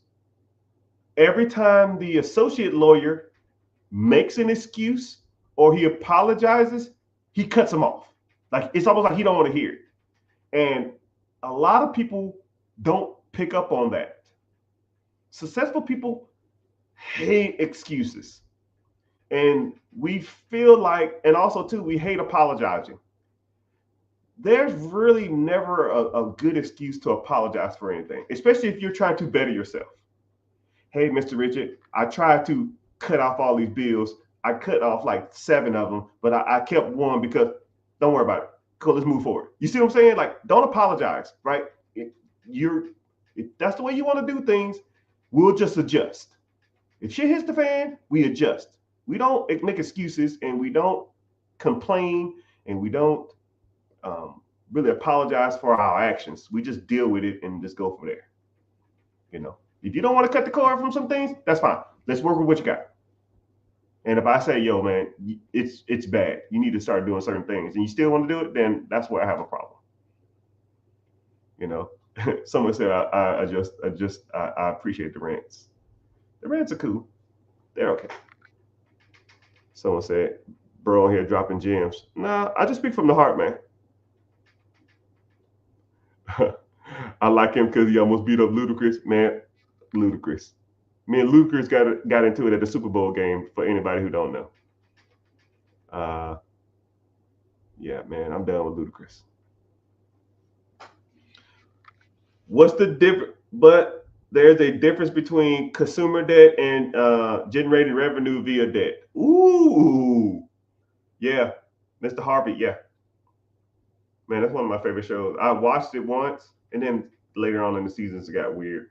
Every time the associate lawyer makes an excuse or he apologizes, he cuts him off. Like it's almost like he don't want to hear it. And a lot of people don't pick up on that. Successful people hate excuses. And we feel like, and also too, we hate apologizing. There's really never a good excuse to apologize for anything, especially if you're trying to better yourself. Hey, Mr. Richard, I tried to cut off all these bills. I cut off like 7 of them, but I kept one because don't worry about it. Cool, let's move forward. You see what I'm saying? Like, don't apologize, right? You're if that's the way you want to do things, we'll just adjust. If shit hits the fan, we adjust. We don't make excuses and we don't complain and we don't really apologize for our actions. We just deal with it and just go from there. You know, if you don't want to cut the cord from some things, that's fine. Let's work with what you got. And if I say, yo, man, it's bad, you need to start doing certain things, and you still want to do it, then that's where I have a problem. You know, someone said I appreciate the rants. The rants are cool. They're okay. Someone said, bro, here dropping gems. Nah, I just speak from the heart, man. I like him because he almost beat up Ludacris. Man, Ludacris. Me and Ludacris got into it at the Super Bowl game. For anybody who don't know, uh, yeah, man, I'm done with Ludacris. What's the difference? But there's a difference between consumer debt and generating revenue via debt. Ooh, yeah, Mr. Harvey. Yeah, man, that's one of my favorite shows. I watched it once, and then later on in the seasons, it got weird.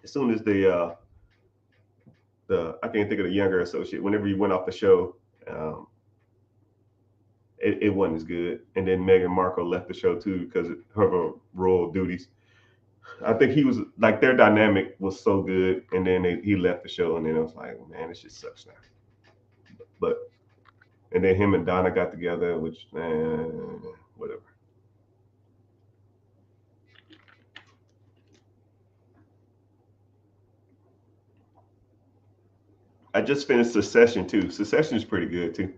As soon as the I can't think of the younger associate. Whenever he went off the show, um, it wasn't as good. And then Meghan Markle left the show too because of her royal duties. I think he was like their dynamic was so good, and then he left the show, and then it was like, man, this just sucks now. But and then him and Donna got together, which whatever. I just finished Succession too. Succession is pretty good too.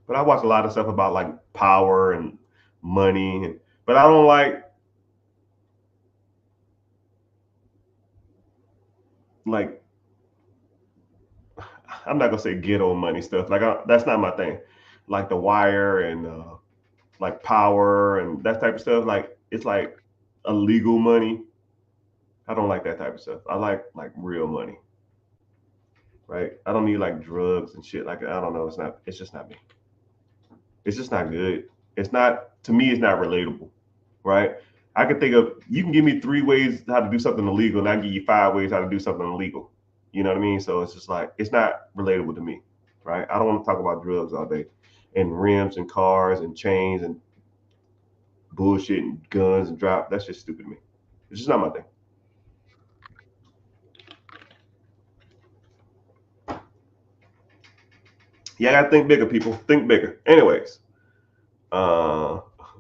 But I watch a lot of stuff about like power and money, but I don't like I'm not gonna say ghetto money stuff. Like that's not my thing. Like The Wire and like Power and that type of stuff. Like it's like illegal money. I don't like that type of stuff. I like real money, right? I don't need like drugs and shit. Like I don't know. It's not. It's just not me. It's just not good. It's not, to me, it's not relatable, right? I can think of, you can give me 3 ways how to do something illegal, and I can give you 5 ways how to do something illegal. You know what I mean? So it's just like, it's not relatable to me, right? I don't want to talk about drugs all day and rims and cars and chains and bullshit and guns and drop. That's just stupid to me. It's just not my thing. Yeah, I gotta think bigger, people. Think bigger. Anyways, uh,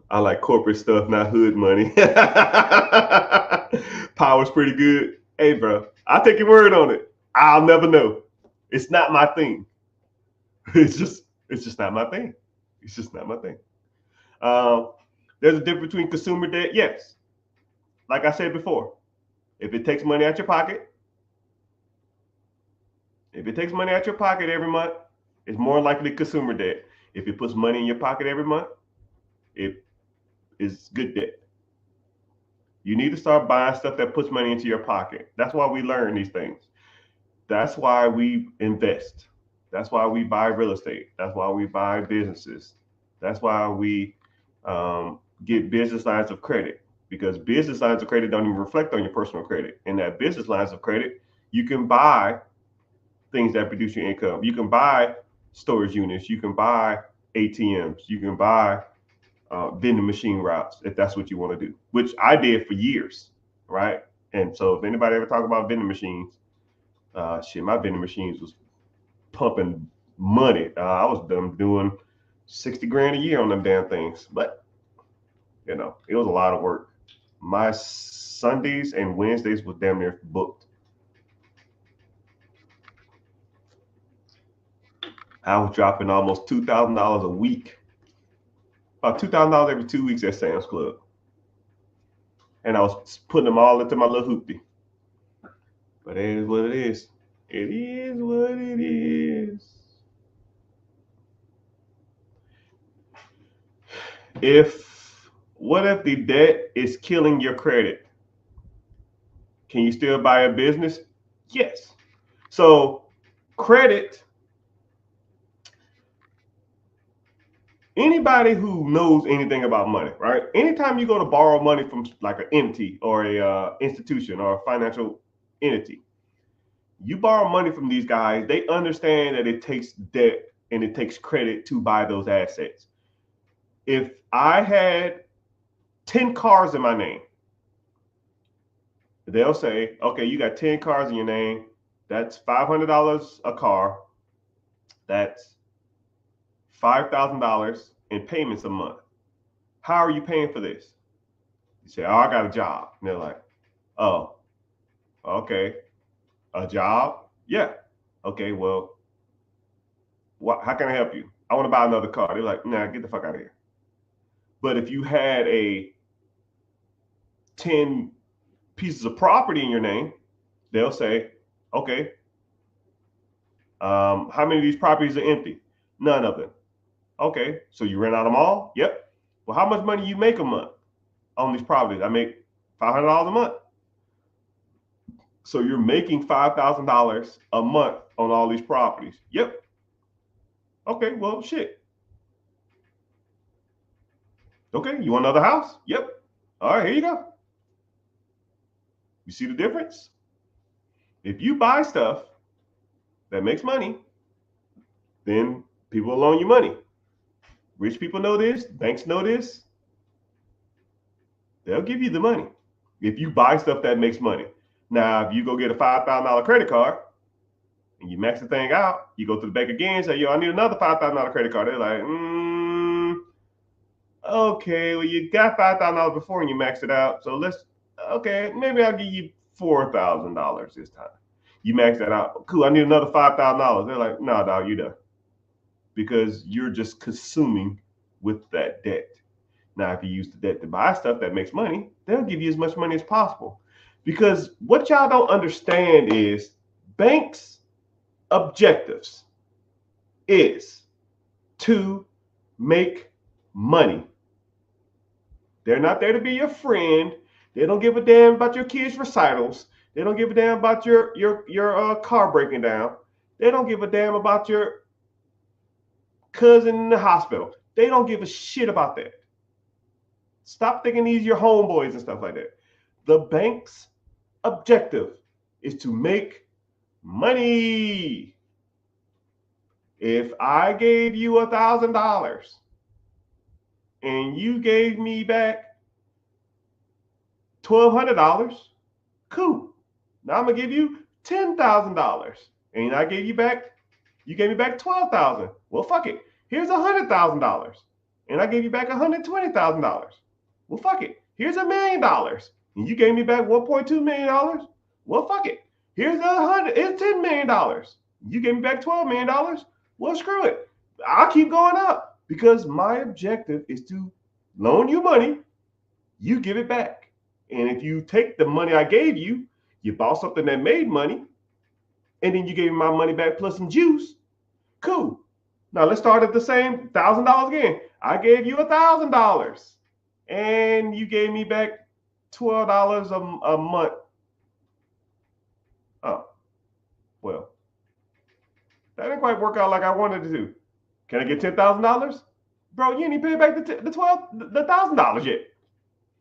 I like corporate stuff, not hood money. Power's pretty good. Hey, bro, I'll take your word on it. I'll never know. It's not my thing. It's just not my thing. It's just not my thing. Um, there's a difference between consumer debt. Yes, like I said before, if it takes money out your pocket, if it takes money out your pocket every month, it's more likely consumer debt. If it puts money in your pocket every month, it is good debt. You need to start buying stuff that puts money into your pocket. That's why we learn these things. That's why we invest. That's why we buy real estate. That's why we buy businesses. That's why we get business lines of credit, because business lines of credit don't even reflect on your personal credit. In that business lines of credit, you can buy things that produce your income. You can buy storage units. You can buy ATMs. You can buy vending machine routes if that's what you want to do, which I did for years, right? And so if anybody ever talk about vending machines, my vending machines was pumping money. I was done doing 60 grand a year on them damn things, but it was a lot of work. My Sundays and Wednesdays was damn near booked. I was dropping almost $2,000 a week, about $2,000 every 2 weeks at Sam's Club, and I was putting them all into my little hoopty. But it is what it is. It is what it is. What if the debt is killing your credit? Can you still buy a business? Yes. So credit, anybody who knows anything about money, right? Anytime you go to borrow money from like an entity or a institution or a financial entity, you borrow money from these guys, they understand that it takes debt and it takes credit to buy those assets. If I had 10 cars in my name, they'll say, okay, you got 10 cars in your name. That's $500 a car. That's $5,000 in payments a month. How are you paying for this? You say, oh, I got a job. And they're like, oh, okay, a job? Yeah. Okay, well, how can I help you? I want to buy another car. They're like, nah, get the fuck out of here. But if you had 10 pieces of property in your name, they'll say, okay, how many of these properties are empty? None of them. Okay, so you rent out them all? Yep. Well, how much money you make a month on these properties? I make $500 a month. So you're making $5,000 a month on all these properties. Yep. Okay, well, shit. Okay, you want another house? Yep. All right, here you go. You see the difference? If you buy stuff that makes money, then people will loan you money. Rich people know this, banks know this. They'll give you the money if you buy stuff that makes money. Now, if you go get a $5,000 credit card and you max the thing out, you go to the bank again and say, yo, I need another $5,000 credit card. They're like, okay, well, you got $5,000 before and you maxed it out. So maybe I'll give you $4,000 this time. You max that out. Cool, I need another $5,000. They're like, no, dog, you're done. Because you're just consuming with that debt. Now, if you use the debt to buy stuff that makes money, they'll give you as much money as possible. Because what y'all don't understand is banks' objectives is to make money. They're not there to be your friend. They don't give a damn about your kids' recitals. They don't give a damn about your car breaking down. They don't give a damn about your cousin in the hospital. They don't give a shit about that. Stop thinking these are your homeboys and stuff like that. The bank's objective is to make money. If I gave you $1,000 and you gave me back $1,200, cool. Now I'm gonna give you $10,000, and you gave me back $12,000. Well, fuck it. Here's $100,000, and I gave you back $120,000. Well, fuck it. Here's $1 million, and you gave me back $1.2 million. Well, fuck it. Here's $10 million. You gave me back $12 million. Well, screw it. I'll keep going up because my objective is to loan you money, you give it back. And if you take the money I gave you, you bought something that made money, and then you gave me my money back plus some juice, cool. Now let's start at the same $1,000 again. I gave you $1,000, and you gave me back $12 a month. Oh, well, that didn't quite work out like I wanted to do. Can I get $10,000? Bro, you ain't even paid back the $1,000 yet.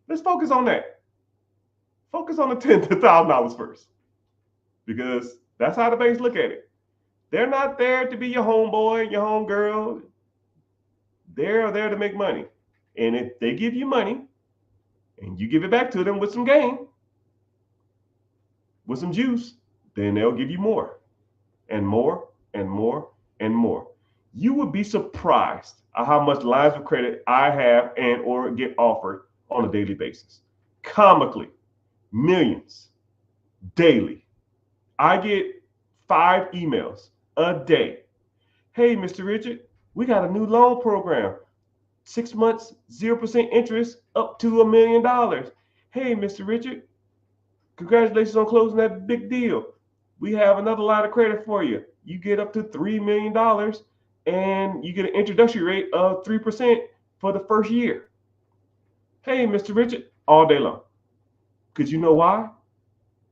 Let's focus on that. Focus on the $10,000 first, because that's how the banks look at it. They're not there to be your homeboy, your homegirl. They're there to make money. And if they give you money and you give it back to them with some gain, with some juice, then they'll give you more and more and more and more. You would be surprised at how much lines of credit I have and or get offered on a daily basis. Comically, millions daily. I get 5 emails a day. Hey, Mr. Richard, we got a new loan program. 6 months, 0% interest, up to $1 million. Hey, Mr. Richard, congratulations on closing that big deal. We have another line of credit for you. You get up to $3 million, and you get an introductory rate of 3% for the first year. Hey, Mr. Richard, all day long. Because you know why?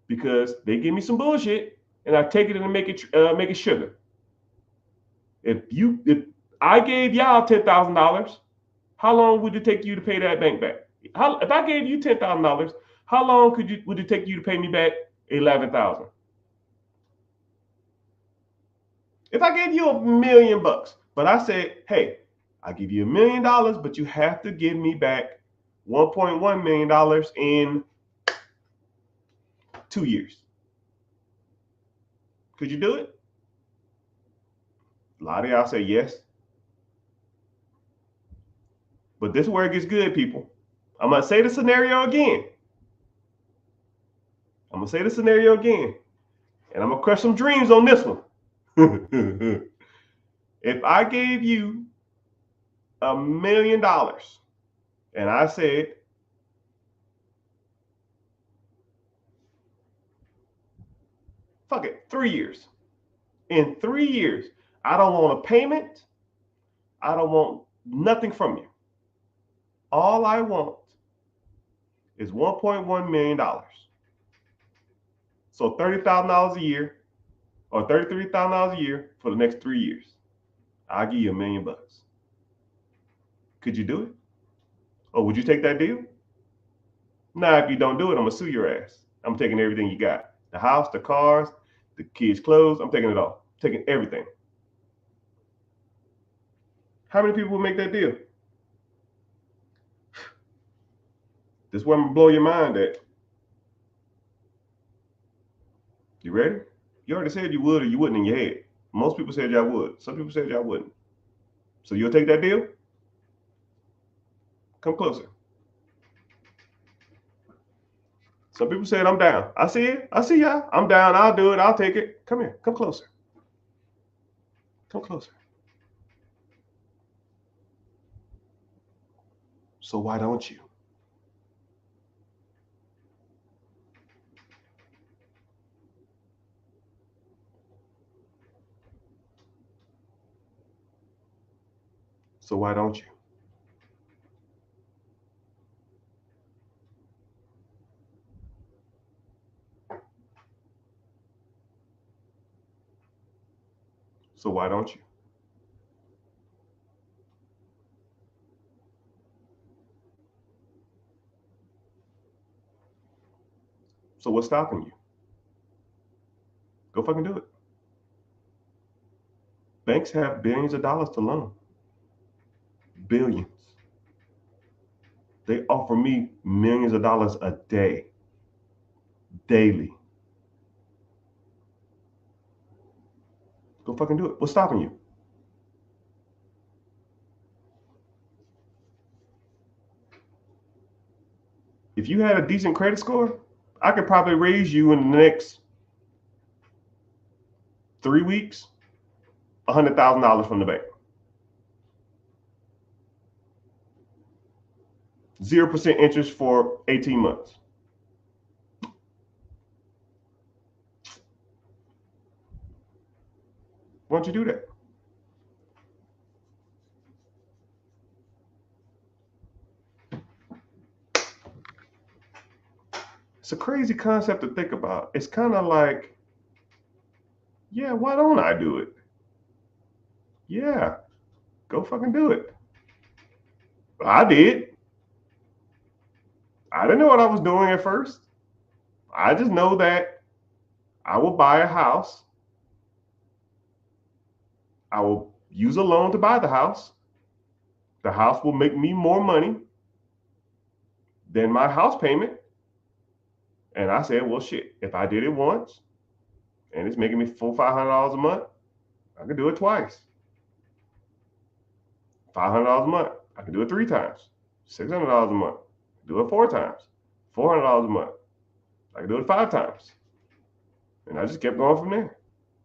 Because they give me some bullshit, and I take it and make it sugar. If I gave y'all $10,000, how long would it take you to pay that bank back? If I gave you $10,000, how long would it take you to pay me back $11,000? If I gave you $1 million, but I said, hey, I give you $1 million, but you have to give me back $1.1 million in 2 years. Could you do it? A lot of y'all say yes. But this is where it gets good, people. I'm going to say the scenario again. And I'm going to crush some dreams on this one. If I gave you $1 million and I said, fuck it, 3 years. In 3 years, I don't want a payment. I don't want nothing from you. All I want is $1.1 million. So $30,000 a year or $33,000 a year for the next 3 years. I'll give you $1 million. Could you do it? Or would you take that deal? Nah, if you don't do it, I'm going to sue your ass. I'm taking everything you got. The house, the cars, the kids' clothes, I'm taking it all. Taking everything. How many people would make that deal? This is where I'm going to blow your mind at. You ready? You already said you would or you wouldn't in your head. Most people said y'all would. Some people said y'all wouldn't. So you'll take that deal? Come closer. Some people said I'm down. I see it. I see y'all. I'm down. I'll do it. I'll take it. Come here. Come closer. Come closer. So why don't you? So why don't you? So why don't you? So what's stopping you? Go fucking do it. Banks have billions of dollars to loan. Billions. They offer me millions of dollars a day, daily. Go fucking do it. What's stopping you? If you had a decent credit score, I could probably raise you in the next 3 weeks $100,000 from the bank. 0% interest for 18 months. Why don't you do that? It's a crazy concept to think about. It's kind of like, yeah, why don't I do it? Yeah, go fucking do it. I did. I didn't know what I was doing at first. I just know that I will buy a house. I will use a loan to buy the house. The house will make me more money than my house payment. And I said, well, shit, if I did it once and it's making me $400-500 a month, I can do it twice. $500 a month, I can do it 3 times. $600 a month, do it 4 times. $400 a month, I can do it 5 times. And I just kept going from there.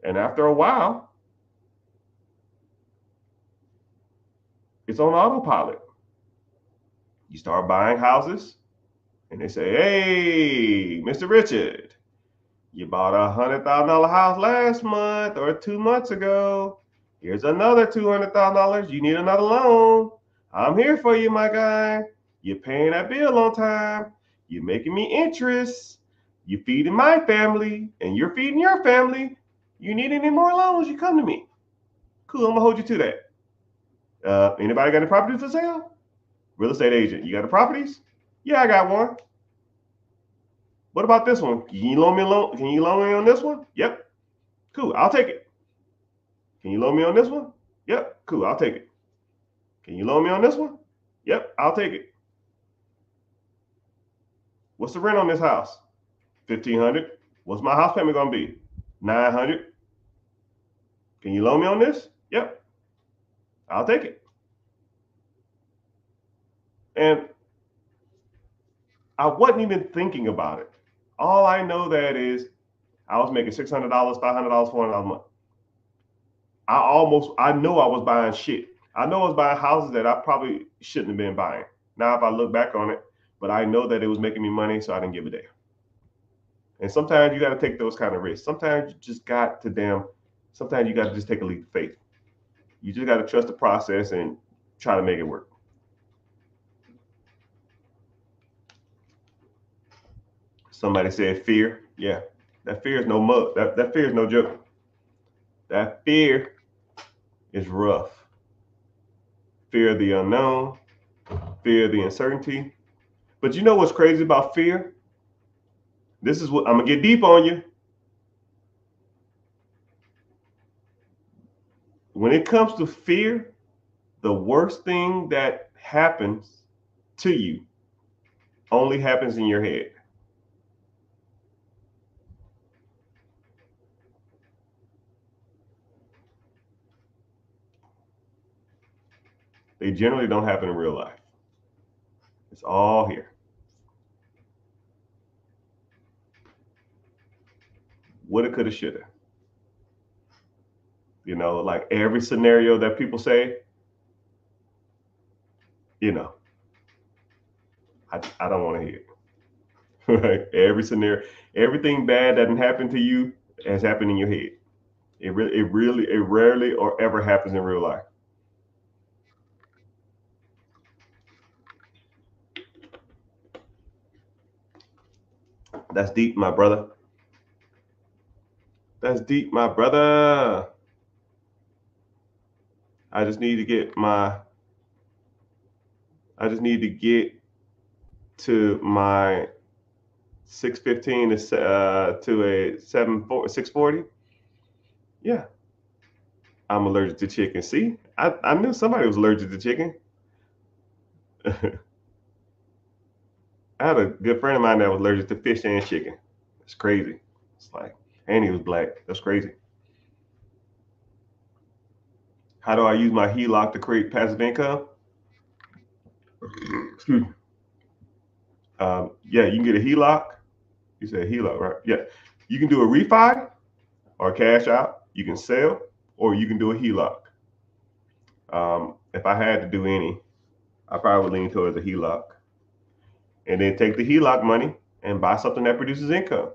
And after a while, it's on autopilot. You start buying houses, and they say, hey, Mr. Richard, you bought a $100,000 house last month or 2 months ago. Here's another $200,000. You need another loan. I'm here for you, my guy. You're paying that bill on time. You're making me interest. You're feeding my family, and you're feeding your family. You need any more loans, you come to me. Cool, I'm going to hold you to that. Anybody got any properties for sale? Real estate agent, you got the properties? Yeah, I got one. What about this one? Can you loan me on this one? Yep. Cool, I'll take it. Can you loan me on this one? Yep. Cool, I'll take it. Can you loan me on this one? Yep, I'll take it. What's the rent on this house? $1,500. What's my house payment gonna be? $900. Can you loan me on this? Yep. I'll take it. And I wasn't even thinking about it. All I know that is I was making $600, $500, $400 a month. I know I was buying shit. I know I was buying houses that I probably shouldn't have been buying. Now, if I look back on it, but I know that it was making me money, so I didn't give a damn. And sometimes you got to take those kind of risks. Sometimes you just got to sometimes you got to just take a leap of faith. You just got to trust the process and try to make it work. Somebody said fear. Yeah, that fear is no mug. That fear is no joke. That fear is rough. Fear of the unknown, fear of the uncertainty. But you know what's crazy about fear? This is what I'm gonna get deep on you. When it comes to fear, the worst thing that happens to you only happens in your head. They generally don't happen in real life. It's all here. Woulda, coulda, shoulda. You know, like every scenario that people say, you know, I don't want to hear it. Right? Every scenario, everything bad that didn't happen to you has happened in your head. It rarely or ever happens in real life. That's deep, my brother. That's deep, my brother. I just need to get my I just need to get to my 615 to a 640. Yeah, I'm allergic to chicken. See, I knew somebody was allergic to chicken. I had a good friend of mine that was allergic to fish and chicken. It's crazy. It's like, and he was black. That's crazy. How do I use my HELOC to create passive income? Excuse me. Yeah, you can get a HELOC. You said HELOC, right? Yeah. You can do a refi or cash out. You can sell, or you can do a HELOC. If I had to do any, I probably would lean towards a HELOC. And then take the HELOC money and buy something that produces income.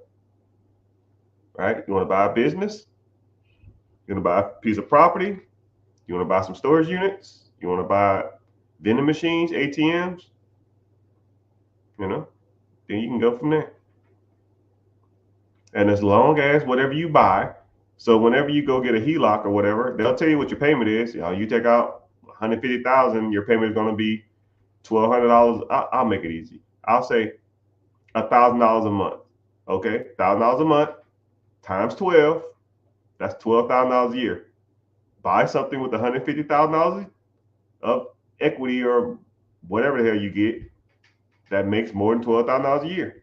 Right? You want to buy a business? You want to buy a piece of property? You want to buy some storage units? You want to buy vending machines, ATMs? You know, then you can go from there. And as long as whatever you buy, so whenever you go get a HELOC or whatever, they'll tell you what your payment is. You know, you take out 150,000, your payment is going to be $1,200. I'll make it easy. I'll say $1,000 a month. Okay, $1,000 a month times 12. That's $12,000 a year. Buy something with $150,000 of equity or whatever the hell you get that makes more than $12,000 a year.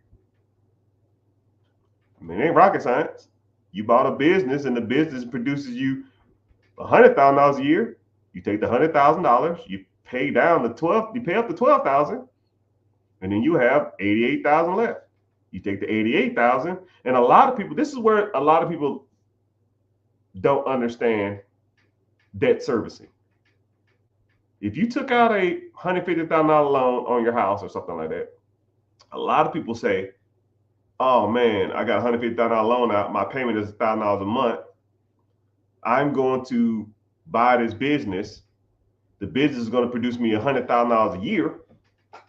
I mean, it ain't rocket science. You bought a business and the business produces you $100,000 a year. You take the $100,000, you pay down the 12, you pay up the 12,000, and then you have 88,000 left. You take the 88,000, and a lot of people, this is where a lot of people don't understand debt servicing. If you took out a $150,000 loan on your house or something like that, a lot of people say, oh man, I got a $150,000 loan out. My payment is $1,000 a month. I'm going to buy this business. The business is going to produce me $100,000 a year.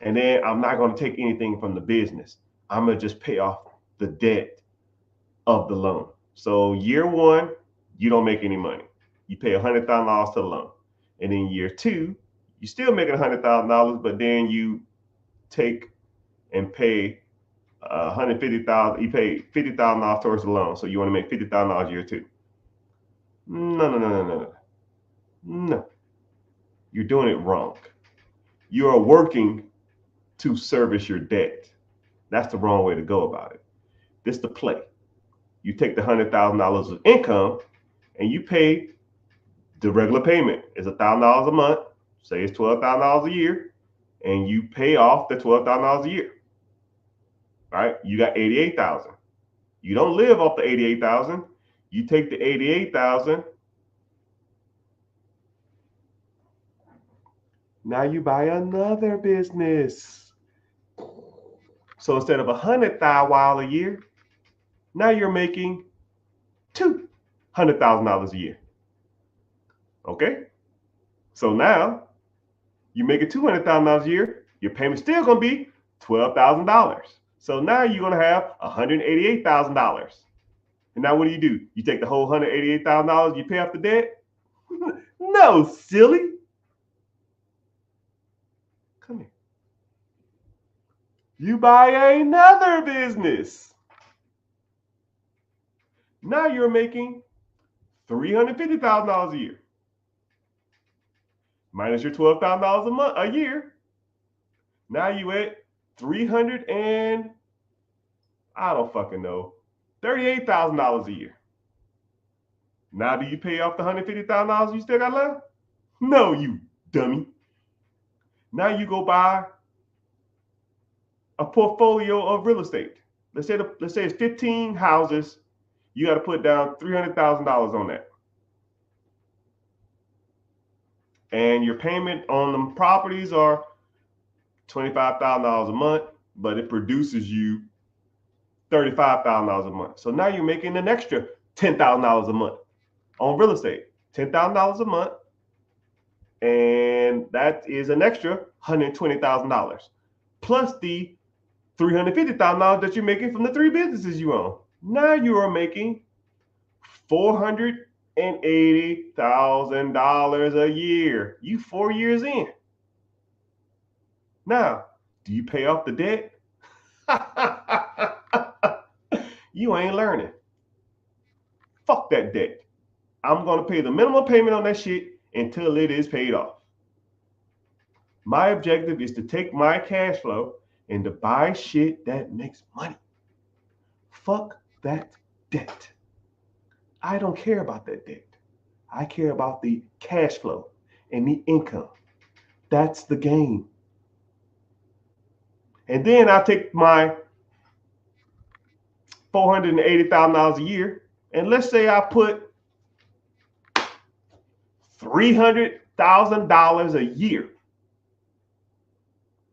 And then I'm not going to take anything from the business. I'm going to just pay off the debt of the loan. So year one, you don't make any money. You pay $100,000 to the loan. And in year two, you still making $100,000, but then you take and pay $150,000. You pay $50,000 towards the loan, so you want to make $50,000 year two. No. You're doing it wrong. You are working to service your debt. That's the wrong way to go about it. This is the play. You take the $100,000 of income and you pay the regular payment. It's $1,000 a month. Say it's $12,000 a year, and you pay off the $12,000 a year. Right? You got 88,000. You don't live off the 88,000. You take the 88,000. Now you buy another business. So instead of $100,000 a year, now you're making $200,000 a year. Okay? So now you make it $200,000 a year, your payment's still going to be $12,000. So now you're going to have $188,000. And now what do? You take the whole $188,000, you pay off the debt? No, silly. Come here. You buy another business. Now you're making $350,000 a year. Minus your $12,000 a year. Now you at 300 and I don't fucking know, $38,000 a year. Now do you pay off the $150,000 you still got left? No, you dummy. Now you go buy a portfolio of real estate. Let's say it's 15 houses. You got to put down $300,000 on that. And your payment on them properties are $25,000 a month, but it produces you $35,000 a month. So now you're making an extra $10,000 a month on real estate. $10,000 a month, and that is an extra $120,000 plus the $350,000 that you're making from the 3 businesses you own. Now you are making $480,000 a year. You 4 years in. Now, do you pay off the debt? you ain't learning. Fuck that debt. I'm going to pay the minimum payment on that shit until it is paid off. My objective is to take my cash flow and to buy shit that makes money. Fuck that debt. I don't care about that debt. I care about the cash flow and the income. That's the game. And then I take my $480,000 a year, and let's say I put $300,000 a year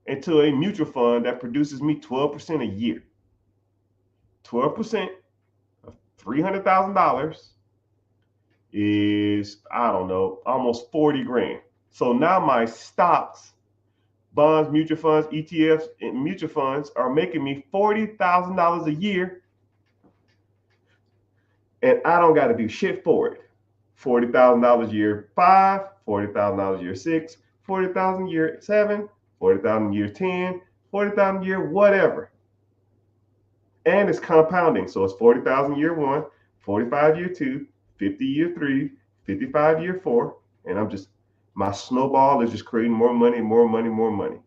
into a mutual fund that produces me 12% a year. 12% of $300,000 is, I don't know, almost 40 grand. So now my stocks, bonds, mutual funds, ETFs, and mutual funds are making me $40,000 a year, and I don't got to do shit for it. $40,000 year 5, $40,000 year 6, $40,000 year 7, $40,000 year 10, $40,000 year whatever. And it's compounding. So it's $40,000 year 1, $45,000 year 2, $50,000 year 3, $55,000 year 4. And I'm just, my snowball is just creating more money, more money, more money.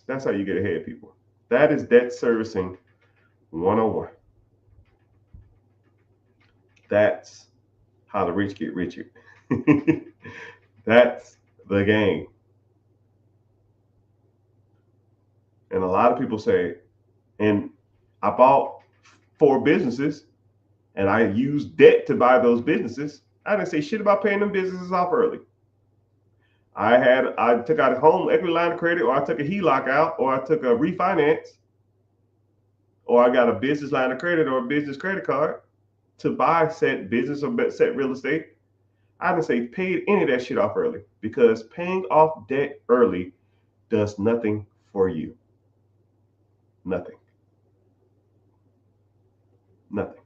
That's how you get ahead, people. That is debt servicing 101. That's how the rich get richer. That's the game. And a lot of people say, and I bought 4 businesses and I used debt to buy those businesses. I didn't say shit about paying them businesses off early. I took out a home equity line of credit, or I took a HELOC out, or I took a refinance, or I got a business line of credit or a business credit card to buy said business or set real estate. I didn't say paid any of that shit off early, because paying off debt early does nothing for you. Nothing. Nothing.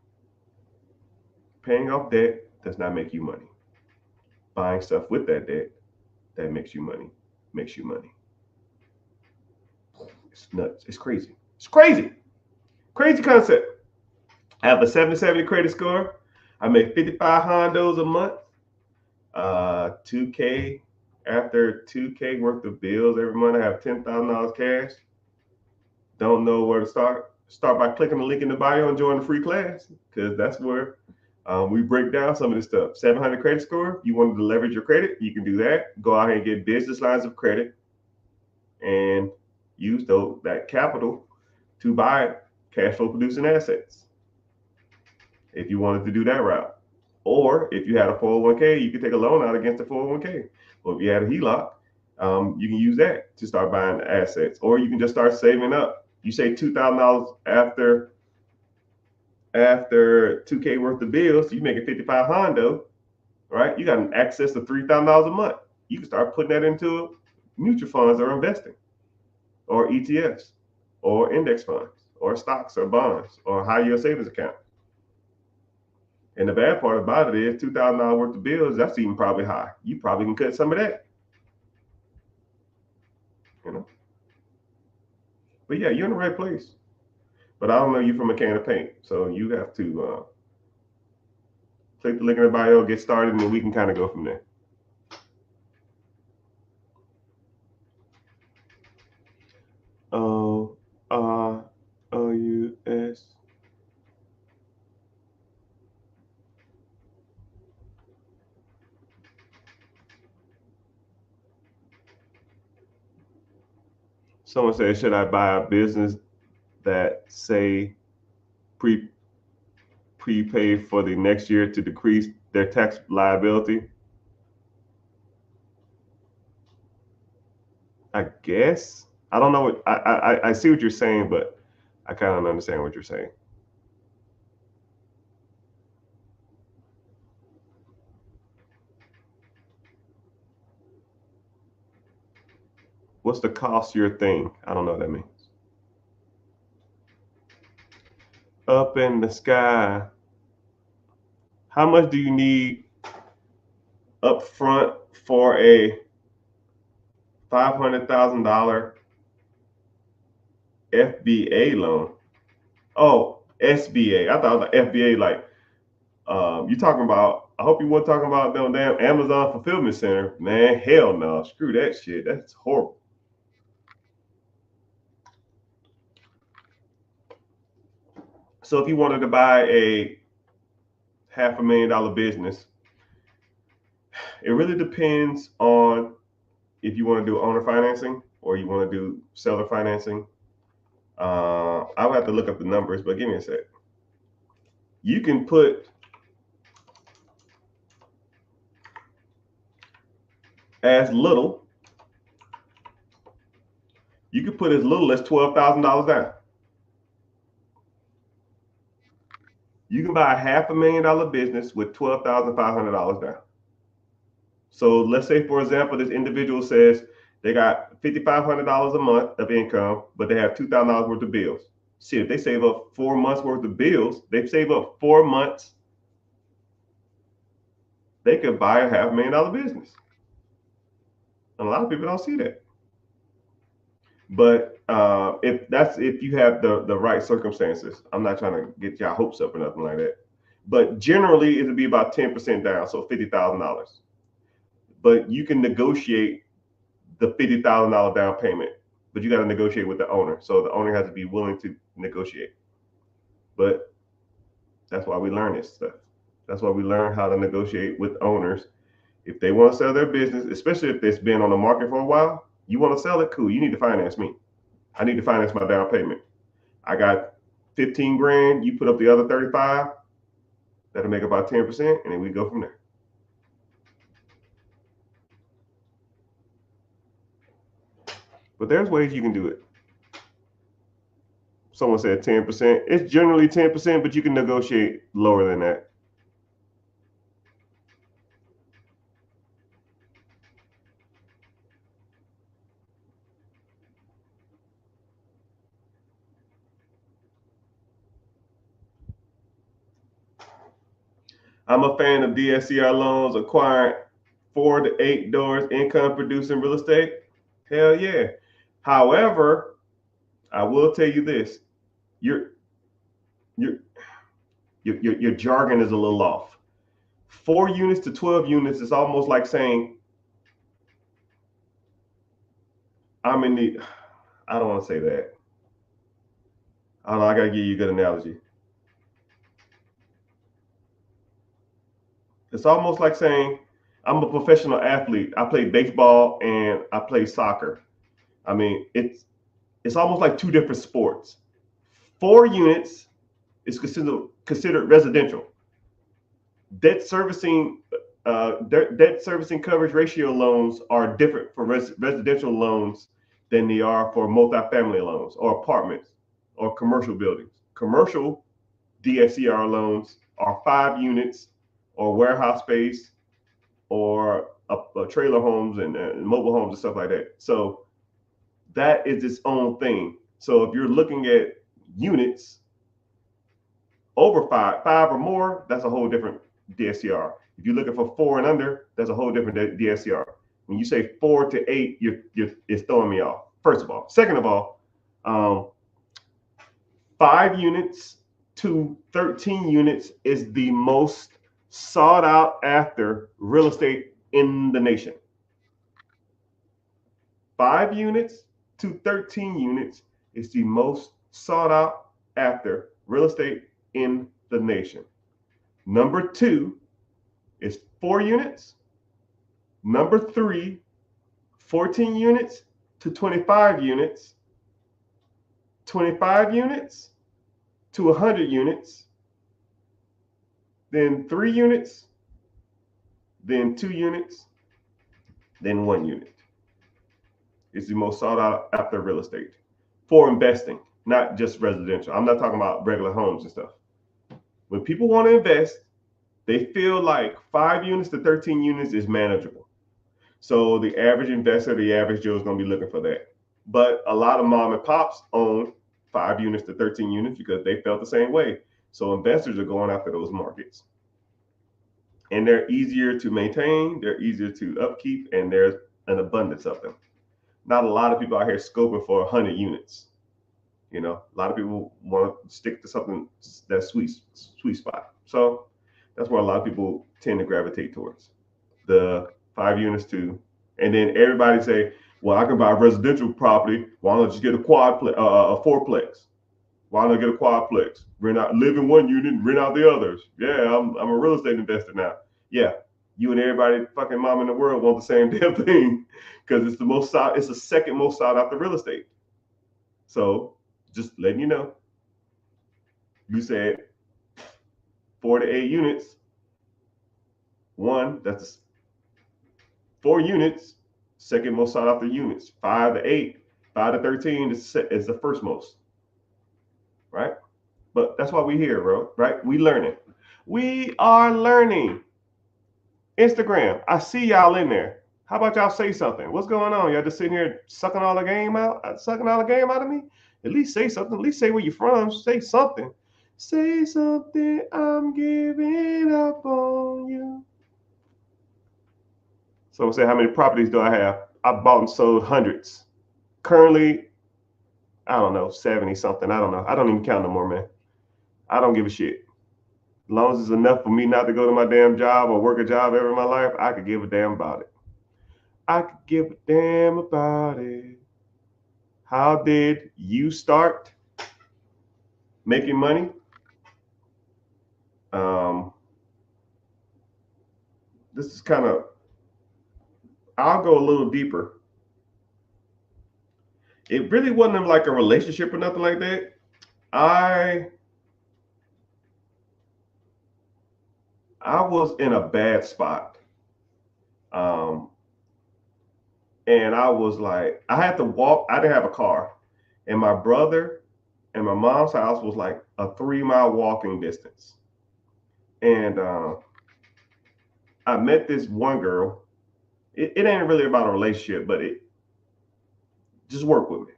Paying off debt does not make you money. Buying stuff with that debt that makes you money makes you money. It's nuts. It's crazy. It's crazy. Crazy concept. I have a 770 credit score. I make 55 hondos a month. 2K, after 2K worth of bills every month. I have $10,000 cash. Don't know where to start. Start by clicking the link in the bio and join the free class, because that's where we break down some of this stuff. 700 credit score. You wanted to leverage your credit, you can do that. Go out and get business lines of credit and use that capital to buy cash flow producing assets, if you wanted to do that route. Or if you had a 401k, you could take a loan out against the 401k. Or if you had a HELOC, you can use that to start buying assets. Or you can just start saving up. You say $2,000 after 2K worth of bills, you make a 55 Hondo, right? You got an access to $3,000 a month. You can start putting that into mutual funds or investing, or ETFs, or index funds, or stocks, or bonds, or high yield savings account. And the bad part about it is $2,000 worth of bills, that's even probably high. You probably can cut some of that. But yeah, you're in the right place. But I don't know you from a can of paint. So you have to click the link in the bio, get started, and then we can kind of go from there. OROUS. Someone said, should I buy a business that say prepay for the next year to decrease their tax liability? I guess. I don't know what I see what you're saying, but I kind of don't understand what you're saying. What's the cost your thing? I don't know what that means. Up in the sky. How much do you need up front for a $500,000 FBA loan. Oh, SBA. I thought it was like FBA, like you talking about, I hope you weren't talking about them damn Amazon fulfillment center. Man, hell no. Screw that shit. That's horrible. So if you wanted to buy a $500,000 business, it really depends on if you want to do owner financing or you want to do seller financing. I would have to look up the numbers, but give me a sec. You can put as little, you can put as little as $12,000 down. You can buy a $500,000 business with $12,500 down. So let's say, for example, this individual says they got $5,500 a month of income, but they have $2,000 worth of bills. See, if they save up 4 months worth of bills, they save up 4 months, they could buy a $500,000 business. And a lot of people don't see that. But if you have the right circumstances, I'm not trying to get y'all hopes up or nothing like that. But generally, it'll be about 10% down, so $50,000. But you can negotiate the $50,000 down payment, but you got to negotiate with the owner. So the owner has to be willing to negotiate. But that's why we learn this stuff. That's why we learn how to negotiate with owners. If they want to sell their business, especially if it's been on the market for a while, you want to sell it, cool. You need to finance me. I need to finance my down payment. I got 15 grand. You put up the other 35. That'll make about 10%, and then we go from there. But there's ways you can do it. Someone said 10%. It's generally 10%, but you can negotiate lower than that. I'm a fan of DSCR loans, acquiring 4 to 8 doors, income producing real estate. Hell yeah. However, I will tell you this: your jargon is a little off. 4 units to 12 units is almost like saying I'm in the. I don't want to say that. I don't know. I gotta give you a good analogy. It's almost like saying I'm a professional athlete. I play baseball and I play soccer. I mean, it's almost like 2 different sports. 4 units is considered residential. Debt servicing coverage ratio loans are different for residential loans than they are for multifamily loans or apartments or commercial buildings. Commercial DSCR loans are 5 units or warehouse space or a trailer homes and mobile homes and stuff like that. So that is its own thing. So if you're looking at units over five or more, that's a whole different DSCR. If you're looking for 4 and under, that's a whole different DSCR. When you say 4 to 8, it's throwing me off. First of all, second of all, 5 units to 13 units is the most sought out after real estate in the nation. 5 units to 13 units is the most sought out after real estate in the nation. Number 2 is 4 units. Number 3, 14 units to 25 units. 25 units to 100 units. Then 3 units. Then 2 units. Then 1 unit. It's the most sought out after real estate for investing, not just residential. I'm not talking about regular homes and stuff. When people want to invest, they feel like 5 units to 13 units is manageable. So the average investor, the average Joe is going to be looking for that. But a lot of mom and pops own 5 units to 13 units because they felt the same way. So investors are going after those markets. And they're easier to maintain, they're easier to upkeep, and there's an abundance of them. Not a lot of people out here scoping for 100 units. You know, a lot of people want to stick to something that's sweet spot. So that's where a lot of people tend to gravitate towards the 5 units too. And then everybody say, well, I can buy residential property. Why don't I just get a a fourplex? Why don't I get a quadplex? Rent out, live in one unit, and rent out the others. Yeah, I'm a real estate investor now. Yeah, you and everybody fucking mom in the world want the same damn thing because it's the second most sought after real estate. So just letting you know, you said 4 to 8 units. One, that's 4 units, second most sought after units. 5 to 8, 5 to 13 is the first most, right? But that's why we here, bro, right? We learning. We are learning. Instagram, I see y'all in there. How about y'all say something? What's going on? Y'all just sitting here sucking all the game out, sucking all the game out of me? At least say something. At least say where you're from. Say something. Say something. I'm giving up on you. So say, how many properties do I have? I bought and sold hundreds. Currently, I don't know, 70 something. I don't know. I don't even count no more, man. I don't give a shit. As long as it's enough for me not to go to my damn job or work a job ever in my life, I could give a damn about it. I could give a damn about it. How did you start making money? This is kind of, I'll go a little deeper. It really wasn't like a relationship or nothing like that. I was in a bad spot. Um, and I was like, I had to walk. I didn't have a car, and my brother and my mom's house was like a 3 mile walking distance. And I met this one girl. It ain't really about a relationship, but it just work with me.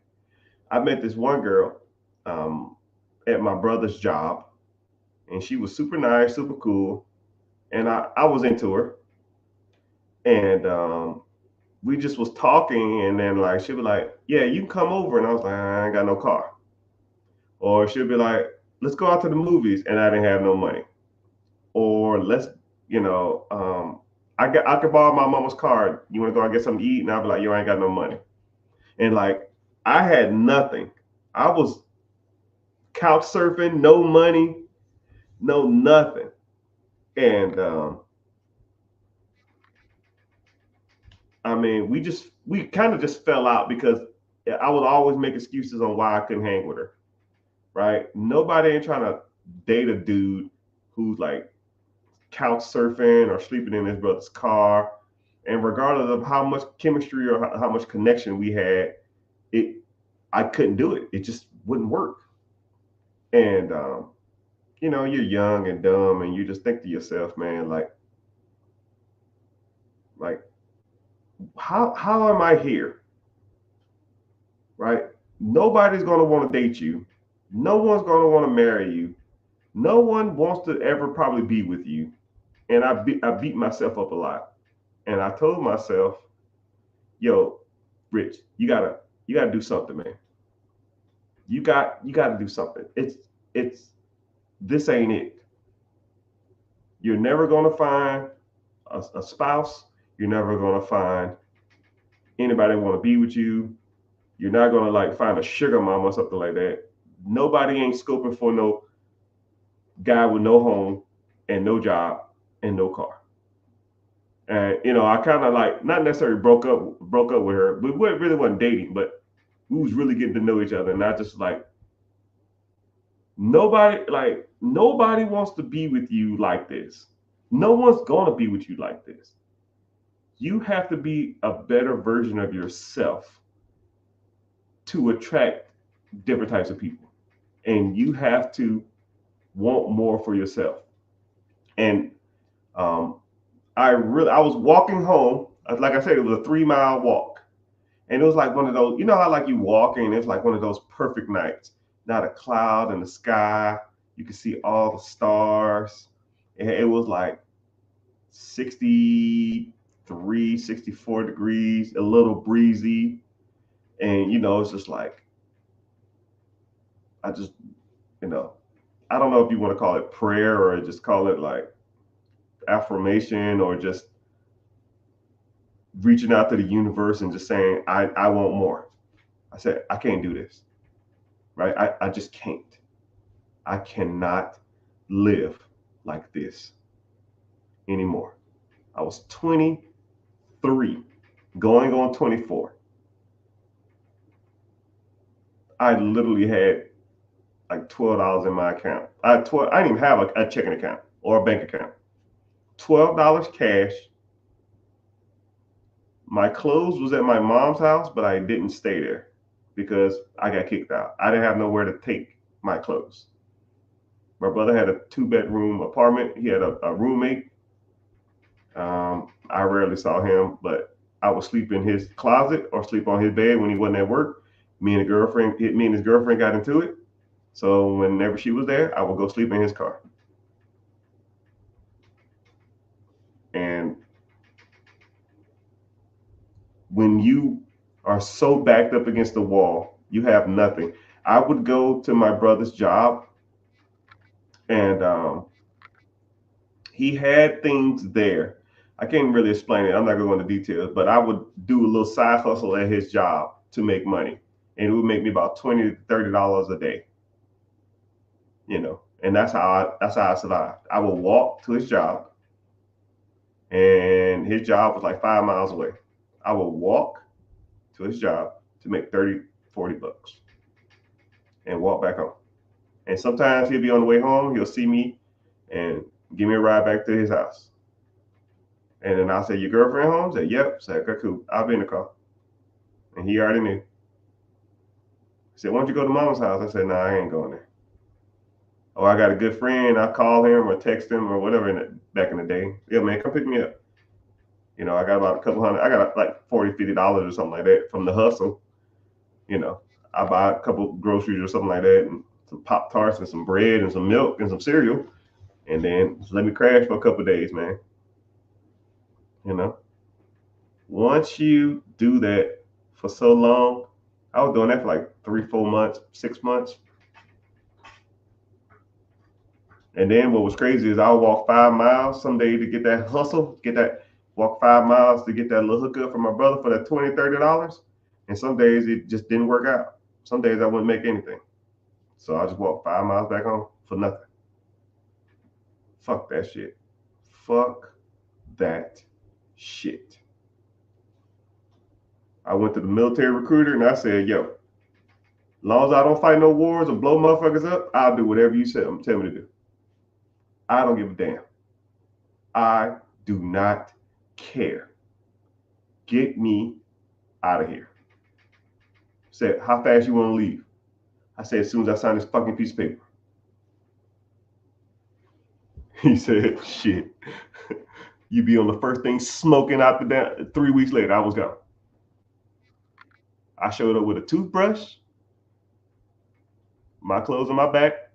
I met this one girl um, at my brother's job, and she was super nice, super cool, and I was into her. And we just was talking, and then like she'd be like, "Yeah, you can come over," and I was like, "I ain't got no car." Or she'd be like, "Let's go out to the movies," and I didn't have no money. Or let's, you know, I could borrow my mama's card. You want to go and get something to eat? And I'd be like, "Yo, I ain't got no money." And like I had nothing. I was couch surfing, no money, no nothing. And I mean, we kind of just fell out because I would always make excuses on why I couldn't hang with her. Right? Nobody ain't trying to date a dude who's like couch surfing or sleeping in his brother's car. And regardless of how much chemistry or how much connection we had, it I couldn't do it. It just wouldn't work. And you know, you're young and dumb, and you just think to yourself, man, like how am I here? Right? Nobody's gonna want to date you. No one's gonna want to marry you. No one wants to ever probably be with you. And I beat myself up a lot. And I told myself, yo, Rich, you gotta do something, man. You gotta do something. It's this ain't it. You're never gonna find a spouse. You're never gonna find anybody want to be with you. You're not gonna like find a sugar mama or something like that. Nobody ain't scoping for no guy with no home and no job and no car. And you know, I kind of like not necessarily broke up with her, but we really wasn't dating, but we was really getting to know each other. And I just nobody wants to be with you like this. No one's gonna be with you like this. You have to be a better version of yourself to attract different types of people, and you have to want more for yourself. And um, I was walking home. Like I said, it was a 3 mile walk. And it was like one of those, you know how like you walk and it's like one of those perfect nights. Not a cloud in the sky. You can see all the stars. And it was like 63, 64 degrees, a little breezy. And you know, it's just like I just, you know, I don't know if you want to call it prayer or just call it like affirmation or just reaching out to the universe and just saying, I want more. I said, I can't do this, right? I just can't. I cannot live like this anymore. I was 23, going on 24. I literally had like $12 in my account. I didn't even have a checking account or a bank account. $12 cash. My clothes was at my mom's house, but I didn't stay there because I got kicked out. I didn't have nowhere to take my clothes. My brother had a 2-bedroom apartment. He had a roommate. I rarely saw him, but I would sleep in his closet or sleep on his bed when he wasn't at work. Me and his girlfriend got into it. So whenever she was there, I would go sleep in his car. And when you are so backed up against the wall, you have nothing. I would go to my brother's job, and he had things there. I can't really explain it. I'm not going to go into details, but I would do a little side hustle at his job to make money, and it would make me about $20 to $30 a day. And that's how I survived. I would walk to his job, and his job was like 5 miles away. I would walk to his job to make 30, 40 bucks and walk back home. And sometimes he'll be on the way home, he'll see me and give me a ride back to his house. And then I'll say, your girlfriend home? Say, yep. Say, okay, cool. I'll be in the car. And he already knew. He said, why don't you go to mama's house? I said, no, I ain't going there. Oh, I got a good friend. I call him or text him or whatever back in the day. Yeah, man, come pick me up. I got about a couple hundred. I got like $40, $50 or something like that from the hustle. I buy a couple groceries or something like that, and some Pop-Tarts and some bread and some milk and some cereal, and then just let me crash for a couple of days, man. Once you do that for so long, I was doing that for like 3, 4 months, 6 months. And then what was crazy is I would walk 5 miles some day to get that hustle, walk 5 miles to get that little hookup from my brother for that $20, $30. And some days it just didn't work out. Some days I wouldn't make anything. So I just walked 5 miles back home for nothing. Fuck that shit. Fuck that shit. I went to the military recruiter and I said, yo, as long as I don't fight no wars or blow motherfuckers up, I'll do whatever you tell me to do. I don't give a damn. I do not care. Get me out of here. Said, how fast you want to leave? I said, as soon as I sign this fucking piece of paper. He said, shit. You be on the first thing smoking out the damn. 3 weeks later, I was gone. I showed up with a toothbrush, my clothes on my back,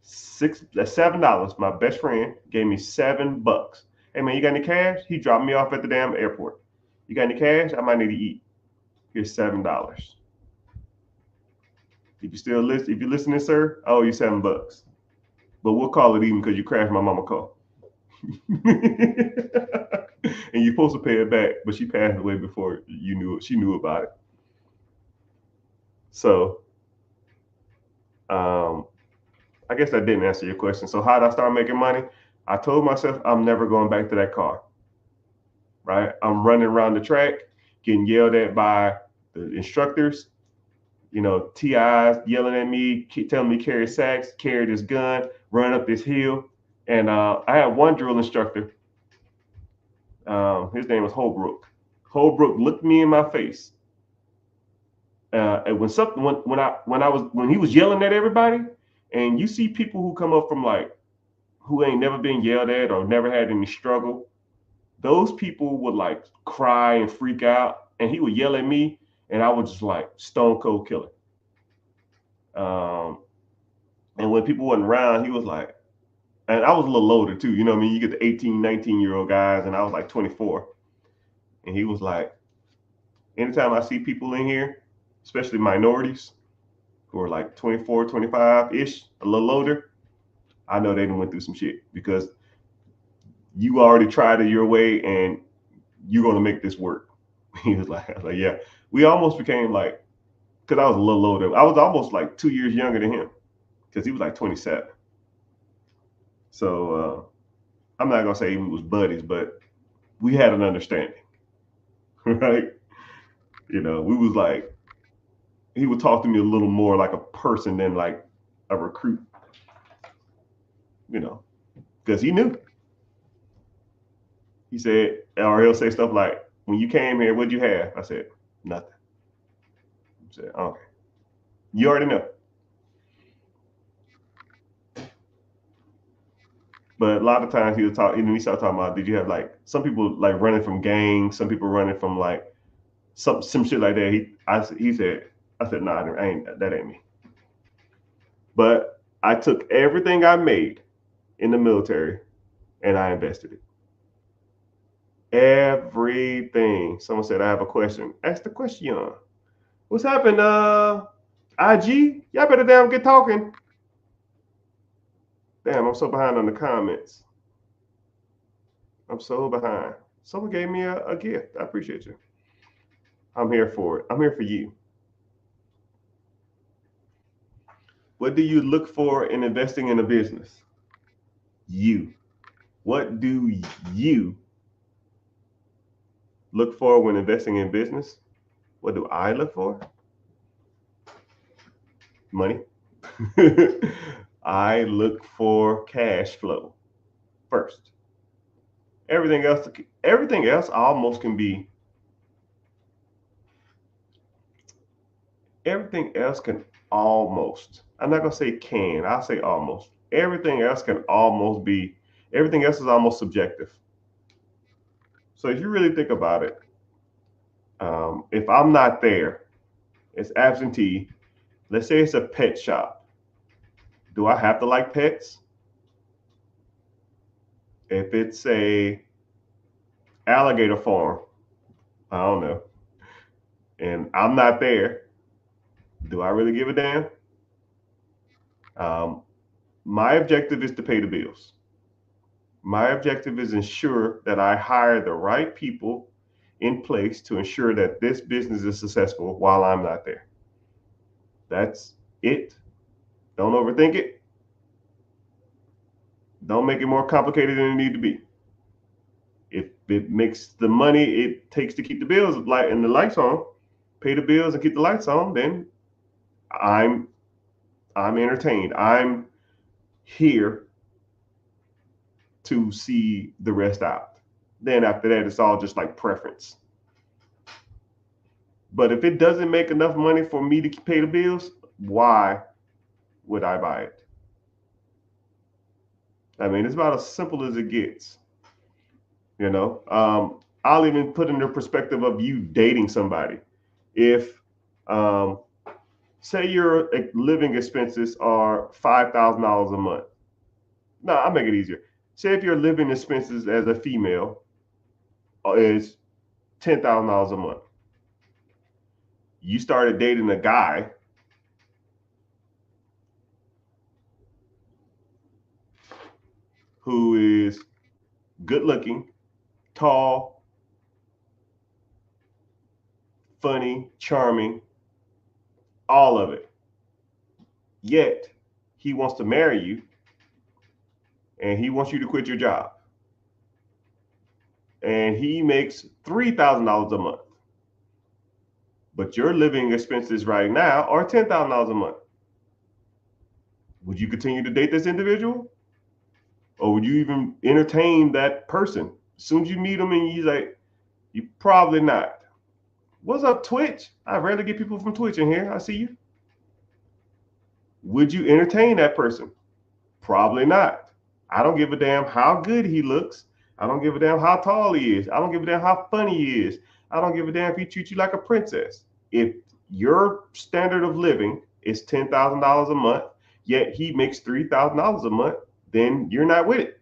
$7. My best friend gave me $7. Hey man, you got any cash? He dropped me off at the damn airport. You got any cash? I might need to eat. Here's $7. If you're listening, sir, I owe you $7. But we'll call it even because you crashed my mama car. And you're supposed to pay it back, but she passed away before you knew it. She knew about it. So I guess that didn't answer your question. So how did I start making money? I told myself I'm never going back to that car. Right? I'm running around the track, getting yelled at by the instructors. TIs yelling at me, telling me carry sacks, carry this gun, run up this hill. And I had one drill instructor. His name was Holbrook. Holbrook looked me in my face. And when he was yelling at everybody, and you see people who come up from who ain't never been yelled at or never had any struggle, those people would cry and freak out, and he would yell at me, and I would just stone cold kill him. And when people wasn't around, he was like, and I was a little older too, you get the 18, 19-year-old guys, and I was 24. And he was like, anytime I see people in here, especially minorities, who are like 24, 25-ish, a little older, I know they done went through some shit because you already tried it your way and you're going to make this work. He was like, I was like, yeah. We almost became like, because I was a little older. I was almost like 2 years younger than him because he was like 27. So I'm not going to say we was buddies, but we had an understanding, right? You know, we was like, he would talk to me a little more like a person than like a recruit, you know, because he knew. He said, or he'll say stuff like, when you came here, what'd you have? I said, nothing. He said, okay. You already know. But a lot of times he would talk, and we started talking about, did you have like some people like running from gangs, some people running from like some shit like that. He said, I said, nah, that ain't me. But I took everything I made in the military and I invested it. Everything. Someone said, I have a question. Ask the question. What's happened? IG? Y'all better damn get talking. Damn, I'm so behind on the comments. I'm so behind. Someone gave me a gift. I appreciate you. I'm here for it. I'm here for you. What do you look for in investing in a business? You. What do you look for when investing in business? What do I look for? Money. I look for cash flow first. Everything else almost can be. Everything else can almost. I'm not gonna say can. I'll say almost. Everything else can almost be. Everything else is almost subjective. So if you really think about it, if I'm not there, it's absentee. Let's say it's a pet shop. Do I have to like pets? If it's a alligator farm, I don't know, and I'm not there, do I really give a damn? Um, my objective is to pay the bills. My objective is ensure that I hire the right people in place to ensure that this business is successful while I'm not there. That's it. Don't overthink it. Don't make it more complicated than it need to be. If it makes the money it takes to keep the bills light and the lights on, pay the bills and keep the lights on, then I'm I'm entertained. I'm here to see the rest out. Then after that, it's all just like preference. But if it doesn't make enough money for me to pay the bills, why would I buy it? I mean, it's about as simple as it gets. You know, I'll even put in the perspective of you dating somebody. If, say, your living expenses are $5,000 a month. No, I'll make it easier. Say if your living expenses as a female is $10,000 a month. You started dating a guy who is good looking, tall, funny, charming, all of it. Yet he wants to marry you and he wants you to quit your job. And he makes $3,000 a month. But your living expenses right now are $10,000 a month. Would you continue to date this individual? Or would you even entertain that person? As soon as you meet him and he's like, you probably not. What's up, Twitch? I rarely get people from Twitch in here. I see you. Would you entertain that person? Probably not. I don't give a damn how good he looks. I don't give a damn how tall he is. I don't give a damn how funny he is. I don't give a damn if he treats you like a princess. If your standard of living is $10,000 a month, yet he makes $3,000 a month, then you're not with it.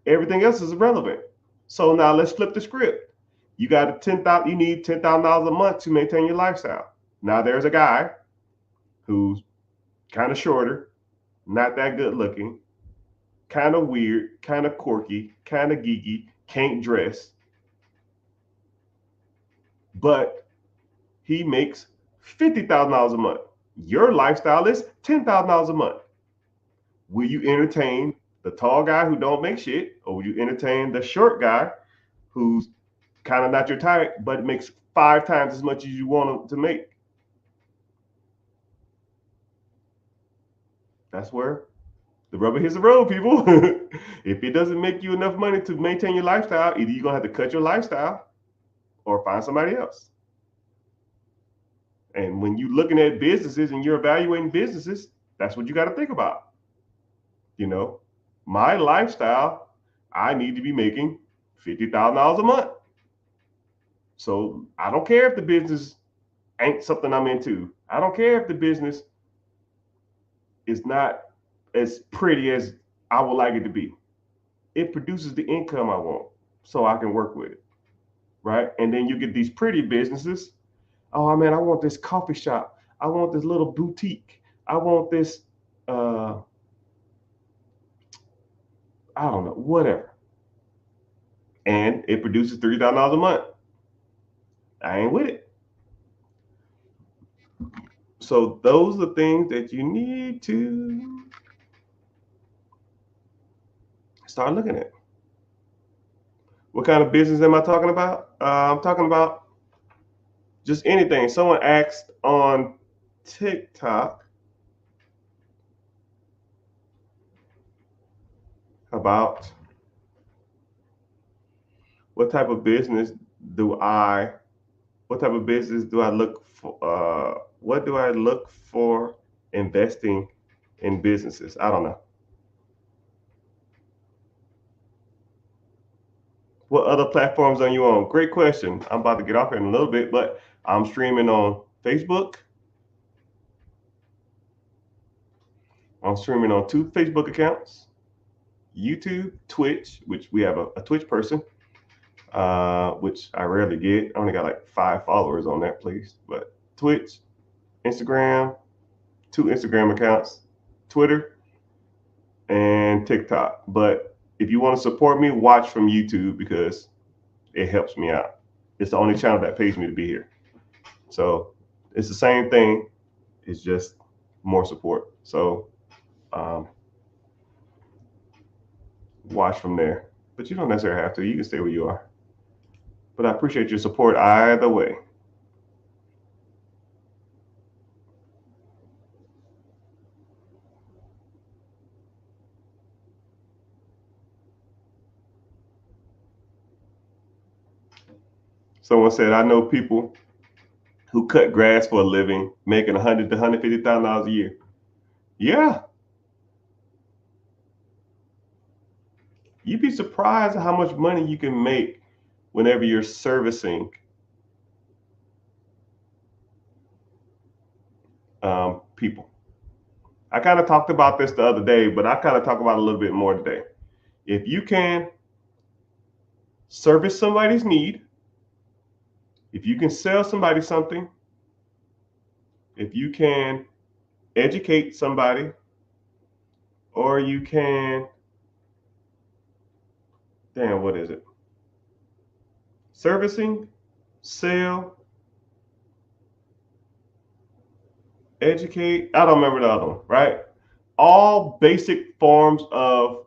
Everything else is irrelevant. So now let's flip the script. You got you need $10,000 a month to maintain your lifestyle. Now there's a guy who's kind of shorter, not that good looking, kind of weird, kind of quirky, kind of geeky, can't dress, but he makes $50,000 a month. Your lifestyle is $10,000 a month. Will you entertain the tall guy who don't make shit, or will you entertain the short guy who's kind of not your type but makes 5 times as much as you want him to make? That's where the rubber hits the road, people. If it doesn't make you enough money to maintain your lifestyle, either you're gonna have to cut your lifestyle or find somebody else. And when you're looking at businesses and you're evaluating businesses, that's what you got to think about. You know, my lifestyle, I need to be making $50,000 a month. So I don't care if the business ain't something I'm into. I don't care if the business is not as pretty as I would like it to be. It produces the income I want, so I can work with it, right? And then you get these pretty businesses. Oh man, I want this coffee shop. I want this little boutique. I want this, I don't know, whatever. And it produces $3,000 a month. I ain't with it. So those are things that you need to start looking at. What kind of business am I talking about? I'm talking about just anything. Someone asked on TikTok about what type of business do I look for? What do I look for investing in businesses? I don't know. What other platforms are you on? Great question. I'm about to get off here in a little bit, but I'm streaming on Facebook. I'm streaming on 2 Facebook accounts, YouTube, Twitch, which we have a Twitch person, which I rarely get. I only got like 5 followers on that place. But Twitch, Instagram, 2 Instagram accounts, Twitter, and TikTok. But if you want to support me, watch from YouTube because it helps me out. It's the only channel that pays me to be here. So it's the same thing. It's just more support. So watch from there. But you don't necessarily have to. You can stay where you are. But I appreciate your support either way. Someone said, I know people who cut grass for a living, making $100,000 to $150,000 a year. Yeah. You'd be surprised at how much money you can make whenever you're servicing people. I kind of talked about this the other day, but I kind of talk about it a little bit more today. If you can service somebody's need, if you can sell somebody something, if you can educate somebody, or you can, what is it? Servicing, sell, educate. I don't remember the other one, right? All basic forms of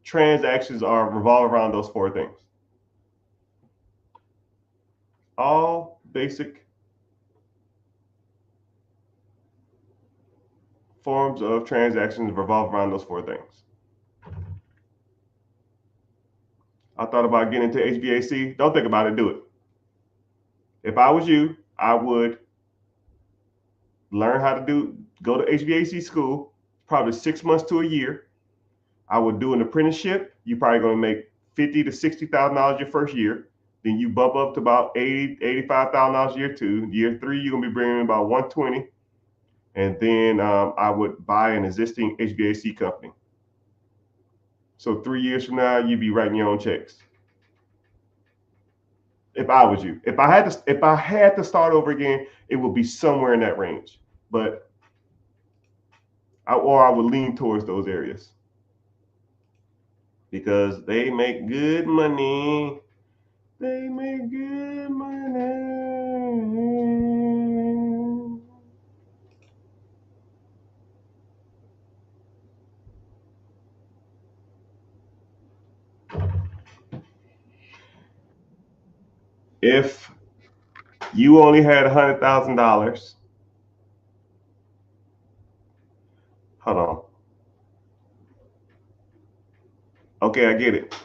transactions revolve around those 4 things. All basic forms of transactions revolve around those 4 things. I thought about getting into HVAC. Don't think about it, do it. If I was you, I would learn how to go to HVAC school, probably 6 months to a year. I would do an apprenticeship. You're probably going to make $50,000 to $60,000 your first year. Then you bump up to about $80,000, $85,000 year 2. Year 3, you're going to be bringing in about $120,000. And then I would buy an existing HVAC company. So 3 years from now, you'd be writing your own checks. If I was you, if I had to start over again, it would be somewhere in that range. But or I would lean towards those areas because they make good money. They make good money. If you only had $100,000, hold on. Okay, I get it.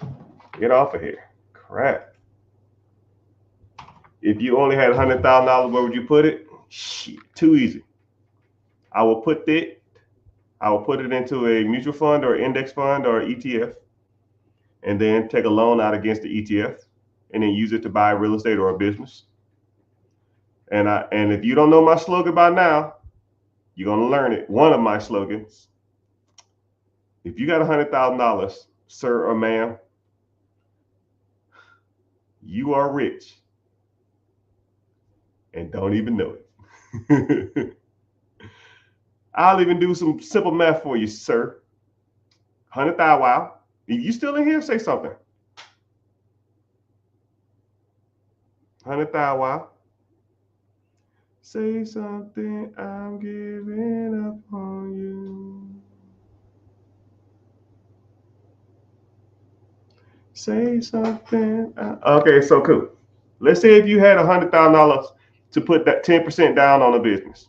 Get off of here. Crap. If you only had $100,000, where would you put it? Shit, too easy. I will put it. I will put it into a mutual fund or index fund or ETF, and then take a loan out against the ETF, and then use it to buy real estate or a business. And if you don't know my slogan by now, you're gonna learn it. One of my slogans: if you got $100,000, sir or ma'am, you are rich and don't even know it. I'll even do some simple math for you, sir. 100,000. Wow. If you still in here, say something. 100,000. Wow. Say something. I'm giving up on you. Say something. Okay, so cool. Let's say if you had $100,000 to put that 10% down on a business.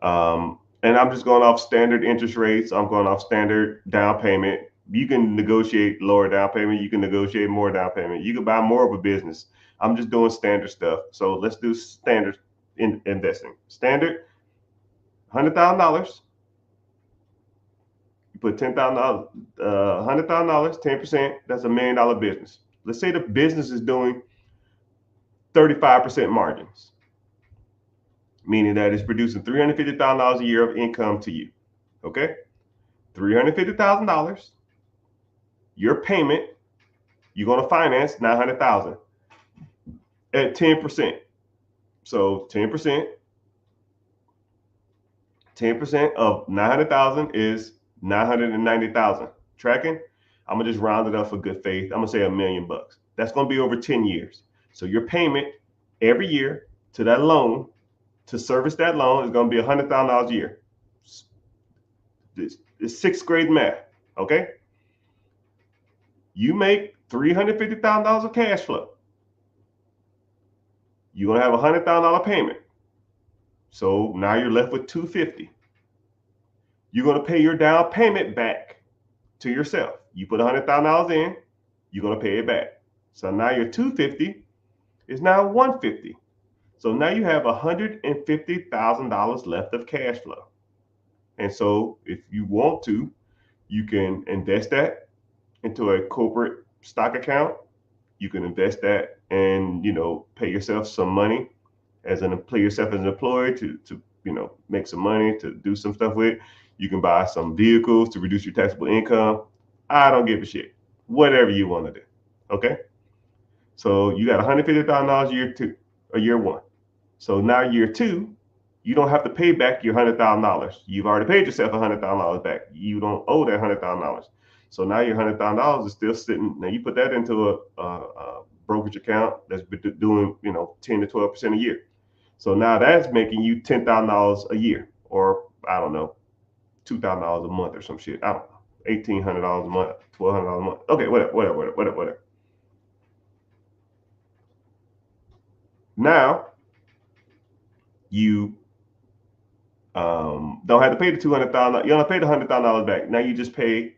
And I'm just going off standard interest rates. I'm going off standard down payment. You can negotiate lower down payment. You can negotiate more down payment. You can buy more of a business. I'm just doing standard stuff. So let's do standard investing. Standard, $100,000. You put $10,000, $100,000, 10%. That's $1 million business. Let's say the business is doing 35% margins, meaning that it's producing $350,000 a year of income to you. Okay, $350,000. Your payment, you're going to finance $900,000 at 10%. So 10%, 10% of 900,000 is 990,000. Tracking? I'm gonna just round it up for good faith. I'm gonna say $1 million. That's gonna be over 10 years. So your payment every year to that loan, to service that loan, is gonna be $100,000 a year. It's sixth grade math. Okay. You make $350,000 of cash flow. You're gonna have a $100,000 payment. So now you're left with $250,000. You're gonna pay your down payment back to yourself. You put $100,000 in, you're gonna pay it back. So now your $250,000 is now $150,000. So now you have $150,000 left of cash flow. And so if you want to, you can invest that into a corporate stock account. You can invest that and pay yourself some money pay yourself as an employee to make some money to do some stuff with. You can buy some vehicles to reduce your taxable income. I don't give a shit. Whatever you want to do. Okay. So you got $150,000 year one. So now year two, you don't have to pay back your $100,000. You've already paid yourself $100,000 back. You don't owe that $100,000. So now your $100,000 is still sitting. Now you put that into a brokerage account that's doing 10 to 12% a year. So now that's making you $10,000 a year, or I don't know, $2,000 a month or some shit. I don't know, $1,800 a month, $1,200 a month. Okay, whatever. Now you don't have to pay the $200,000. You don't pay the $100,000 back. Now you just pay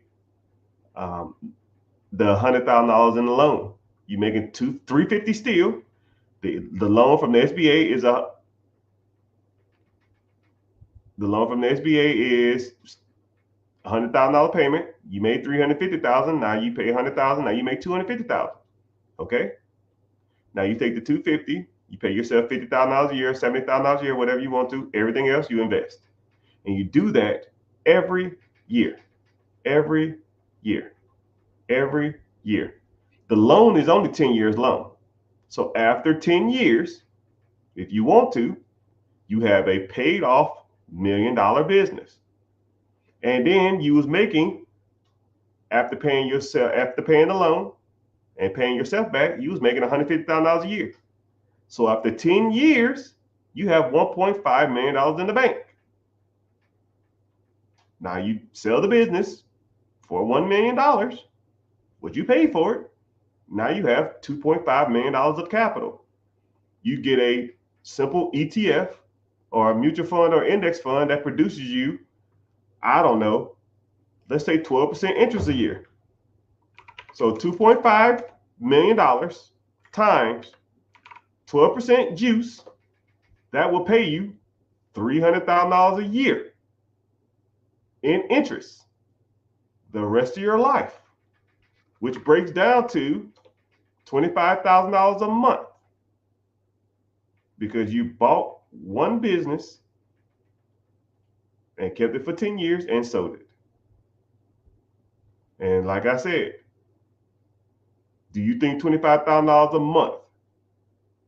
the $100,000 in the loan. You're making $350 still. The loan from the SBA is the loan from the SBA is $100,000 payment. You made $350,000. Now you pay $100,000. Now you make $250,000. Okay. Now you take the $250,000. You pay yourself $50,000 a year, $70,000 a year, whatever you want to. Everything else you invest, and you do that every year, every year, every year. The loan is only 10 years long. So after 10 years, if you want to, you have a paid off $1 million business. And then you was making, after paying the loan and paying yourself back, you was making $150,000 a year. So after 10 years, you have $1.5 million in the bank. Now you sell the business for $1 million, what you paid for it. Now you have $2.5 million of capital. You get a simple ETF or a mutual fund or index fund that produces you, I don't know, let's say 12% interest a year. So $2.5 million times 12% juice, that will pay you $300,000 a year in interest the rest of your life, which breaks down to $25,000 a month, because you bought one business and kept it for 10 years and sold it. And like I said, do you think $25,000 a month,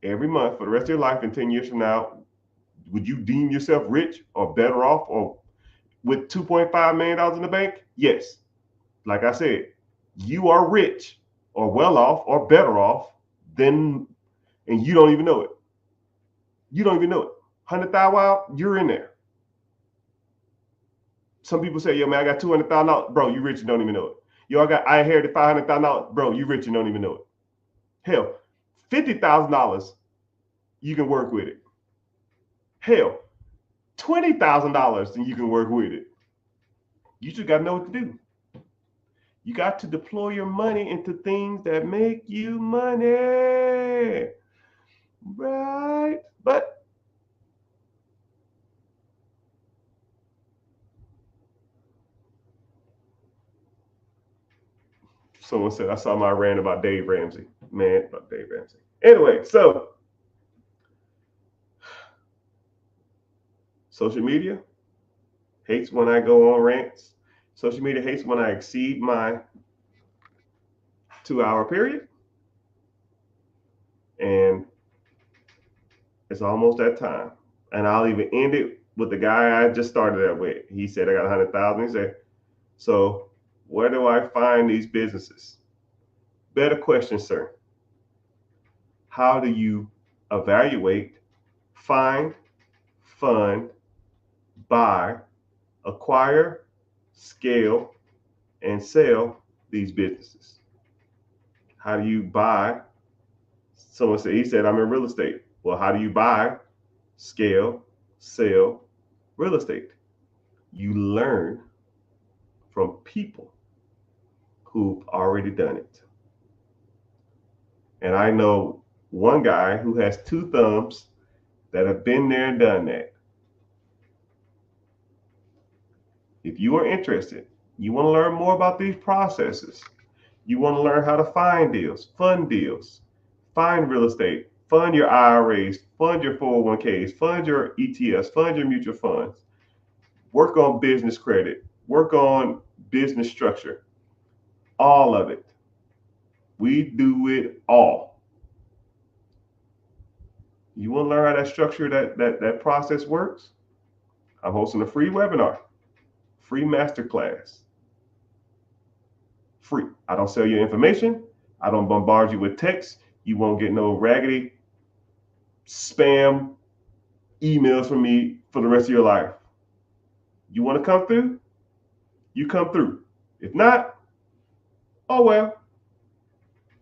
every month for the rest of your life and 10 years from now, would you deem yourself rich or better off or with $2.5 million in the bank? Yes. Like I said, you are rich or well off or better off than, and you don't even know it. You don't even know it. 100,000 wow, you're in there. Some people say, yo, man, I got $200,000. Bro, you rich and don't even know it. Yo, I inherited $500,000. Bro, you rich and don't even know it. Hell, $50,000, you can work with it. Hell, $20,000 and you can work with it. You just got to know what to do. You got to deploy your money into things that make you money. Right? But someone said, I saw my rant about Dave Ramsey. Man, about Dave Ramsey. Anyway, so social media hates when I go on rants. Social media hates when I exceed my 2-hour period. And it's almost that time. And I'll even end it with the guy I just started that with. He said, I got 100,000. He said, so where do I find these businesses? Better question, sir. How do you evaluate, find, fund, buy, acquire, scale, and sell these businesses? How do you buy? Someone said, he said, I'm in real estate. Well, how do you buy, scale, sell real estate? You learn from people who've already done it. And I know one guy who has 2 thumbs that have been there and done that. If you are interested, you want to learn more about these processes, you want to learn how to find deals, fund real estate, fund your IRAs, fund your 401ks, fund your ETFs, fund your mutual funds, work on business credit, work on business structure, all of it. We do it all. You want to learn how that structure, that process works? I'm hosting a free webinar, free masterclass. Free. I don't sell you information. I don't bombard you with text. You won't get no raggedy spam emails from me for the rest of your life. You want to come through? You come through. If not, oh well,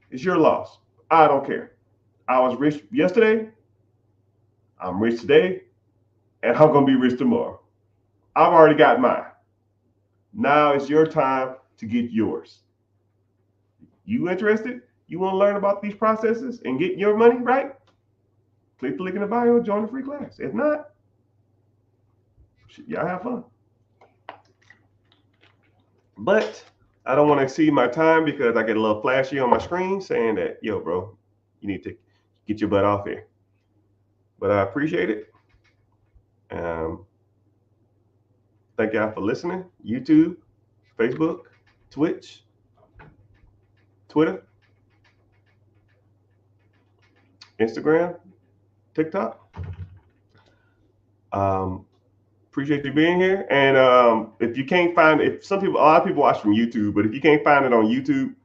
it's your loss. I don't care. I was rich yesterday, I'm rich today, and I'm going to be rich tomorrow. I've already got mine. Now it's your time to get yours. You interested? You want to learn about these processes and get your money right? Click the link in the bio and join the free class. If not, y'all have fun. But I don't want to exceed my time because I get a little flashy on my screen saying that, yo, bro, you need to get your butt off here. But I appreciate it. Thank y'all for listening. YouTube, Facebook, Twitch, Twitter. Instagram, TikTok. Appreciate you being here. And if you can't find it, a lot of people watch from YouTube, but if you can't find it on YouTube,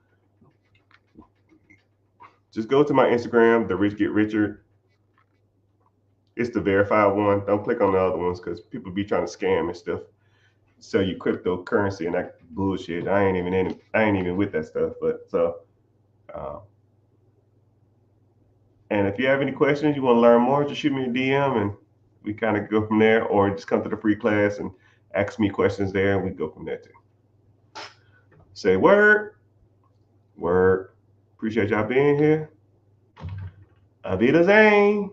just go to my Instagram, The Rich Get Richer. It's the verified one. Don't click on the other ones because people be trying to scam and stuff, sell you cryptocurrency and that bullshit. I ain't even with that stuff. But so, uh, and if you have any questions, you want to learn more, just shoot me a DM and we kind of go from there, or just come to the free class and ask me questions there, and we go from there too. Say word, word. Appreciate y'all being here. Avida Zane.